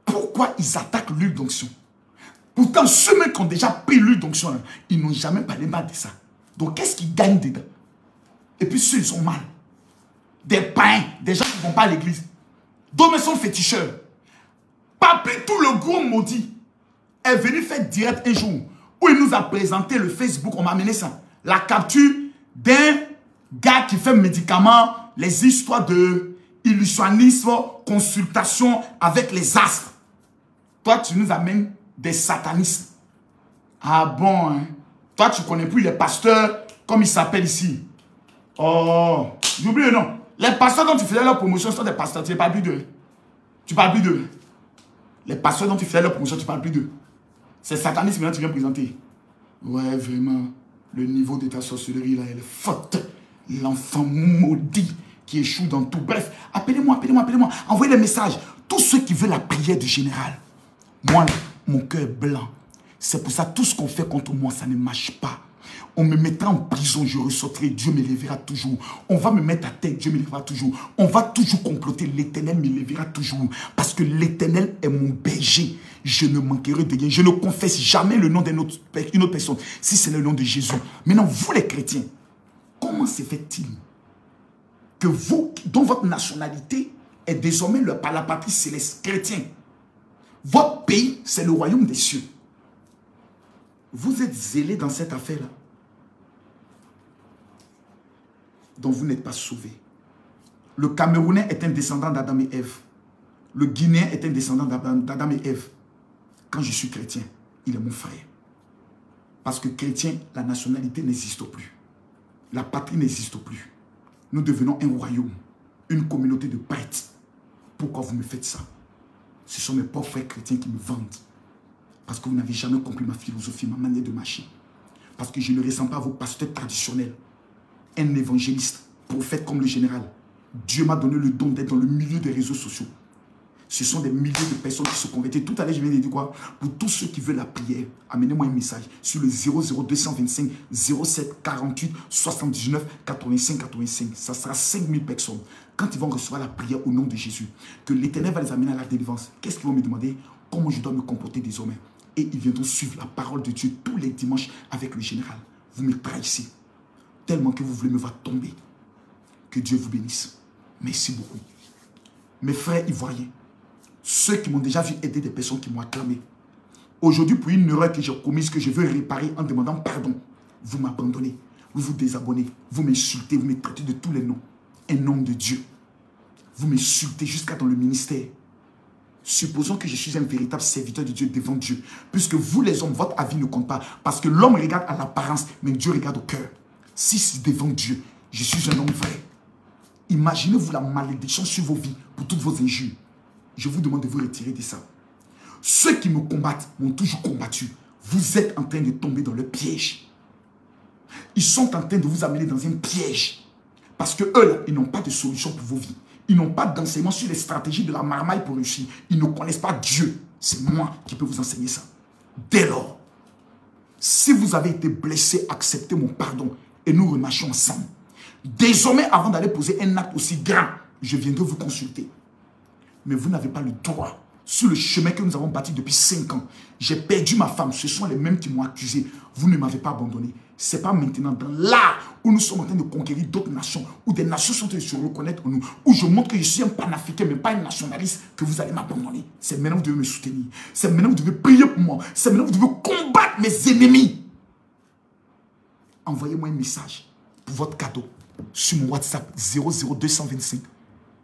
pourquoi ils attaquent l'huile d'onction? Pourtant, ceux qui ont déjà pris l'huile d'onction là, ils n'ont jamais parlé mal de ça. Donc, qu'est-ce qu'ils gagnent dedans? Et puis, ceux, ils sont mal. Des païens, des gens qui ne vont pas à l'église. D'autres sont féticheurs. Papi, tout le gros maudit, est venu faire direct un jour où il nous a présenté le Facebook, on m'a amené ça. La capture d'un gars qui fait médicaments, les histoires de illusionnisme, consultation avec les astres. Toi, tu nous amènes des satanistes. Ah bon, hein? Toi, tu ne connais plus les pasteurs, comme ils s'appellent ici. Oh, j'oublie le nom. Les pasteurs dont tu faisais leur promotion sont des pasteurs, tu ne parles plus d'eux. Tu parles plus d'eux. Les pasteurs dont tu faisais leur promotion, tu ne parles plus d'eux. C'est satanisme maintenant tu viens présenter. Ouais, vraiment, le niveau de ta sorcellerie là, elle est forte. L'enfant maudit qui échoue dans tout. Bref, appelez-moi, appelez-moi, appelez-moi. Envoyez les messages. Tous ceux qui veulent la prière du général. Moi, mon cœur est blanc. C'est pour ça, tout ce qu'on fait contre moi, ça ne marche pas. On me mettra en prison, je ressortirai, Dieu me lèvera toujours. On va me mettre à terre, Dieu me lèvera toujours. On va toujours comploter, l'Éternel me lèvera toujours. Parce que l'Éternel est mon berger. Je ne manquerai de rien. Je ne confesse jamais le nom d'une autre personne, si c'est le nom de Jésus. Maintenant, vous les chrétiens, comment se fait-il que vous, dont votre nationalité est désormais par la patrie céleste, chrétien. Votre pays, c'est le royaume des cieux. Vous êtes zélés dans cette affaire-là. Donc vous n'êtes pas sauvés. Le Camerounais est un descendant d'Adam et Ève. Le Guinéen est un descendant d'Adam et Ève. Quand je suis chrétien, il est mon frère. Parce que chrétien, la nationalité n'existe plus. La patrie n'existe plus. Nous devenons un royaume, une communauté de prêtres. Pourquoi vous me faites ça? Ce sont mes pauvres frères chrétiens qui me vendent. Parce que vous n'avez jamais compris ma philosophie, ma manière de marcher. Parce que je ne ressemble pas à vos pasteurs traditionnels. Un évangéliste, prophète comme le général. Dieu m'a donné le don d'être dans le milieu des réseaux sociaux. Ce sont des milliers de personnes qui se convertissent. Tout à l'heure, je viens de dire quoi? Pour tous ceux qui veulent la prière, amenez-moi un message sur le 00225 07 48 79 85 85. Ça sera 5000 personnes. Quand ils vont recevoir la prière au nom de Jésus, que l'Éternel va les amener à la délivrance, qu'est-ce qu'ils vont me demander? Comment je dois me comporter désormais? Et ils viendront suivre la parole de Dieu tous les dimanches avec le général. Vous me trahissez tellement que vous voulez me voir tomber. Que Dieu vous bénisse. Merci beaucoup. Mes frères ivoiriens, ceux qui m'ont déjà vu aider des personnes qui m'ont acclamé. Aujourd'hui, pour une erreur que j'ai commise, que je veux réparer en demandant pardon, vous m'abandonnez, vous vous désabonnez, vous m'insultez, vous me traitez de tous les noms. Un homme de Dieu. Vous m'insultez jusqu'à dans le ministère. Supposons que je suis un véritable serviteur de Dieu devant Dieu. Puisque vous les hommes, votre avis ne compte pas. Parce que l'homme regarde à l'apparence, mais Dieu regarde au cœur. Si c'est devant Dieu, je suis un homme vrai. Imaginez-vous la malédiction sur vos vies pour toutes vos injures. Je vous demande de vous retirer de ça. Ceux qui me combattent m'ont toujours combattu. Vous êtes en train de tomber dans le piège. Ils sont en train de vous amener dans un piège. Parce que eux, là, ils n'ont pas de solution pour vos vies. Ils n'ont pas d'enseignement sur les stratégies de la marmaille pour réussir. Ils ne connaissent pas Dieu. C'est moi qui peux vous enseigner ça. Dès lors, si vous avez été blessé, acceptez mon pardon et nous remarchons ensemble. Désormais, avant d'aller poser un acte aussi grand, je viendrai vous consulter. Mais vous n'avez pas le droit. Sur le chemin que nous avons bâti depuis 5 ans, j'ai perdu ma femme. Ce sont les mêmes qui m'ont accusé. Vous ne m'avez pas abandonné. Ce n'est pas maintenant dans l'art où nous sommes en train de conquérir d'autres nations, où des nations sont en train de se reconnaître en nous, où je montre que je suis un panafricain, mais pas un nationaliste, que vous allez m'abandonner. C'est maintenant que vous devez me soutenir. C'est maintenant que vous devez prier pour moi. C'est maintenant que vous devez combattre mes ennemis. Envoyez-moi un message pour votre cadeau sur mon WhatsApp 00225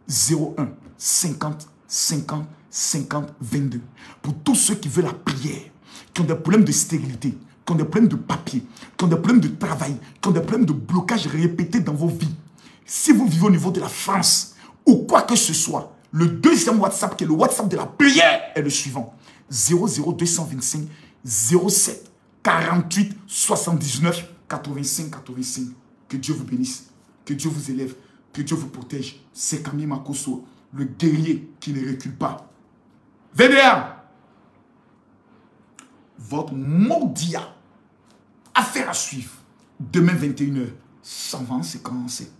01 50 50 50 22. Pour tous ceux qui veulent la prière, qui ont des problèmes de stérilité, qui ont des problèmes de papier, qui ont des problèmes de travail, qui ont des problèmes de blocage répétés dans vos vies. Si vous vivez au niveau de la France ou quoi que ce soit, le deuxième WhatsApp qui est le WhatsApp de la prière est le suivant. 00225 07 48 79 85 85. Que Dieu vous bénisse, que Dieu vous élève, que Dieu vous protège. C'est Camille Makosso, le guerrier qui ne recule pas. VDA, votre mondia, affaire à suivre. Demain 21h, 120, c'est commencé.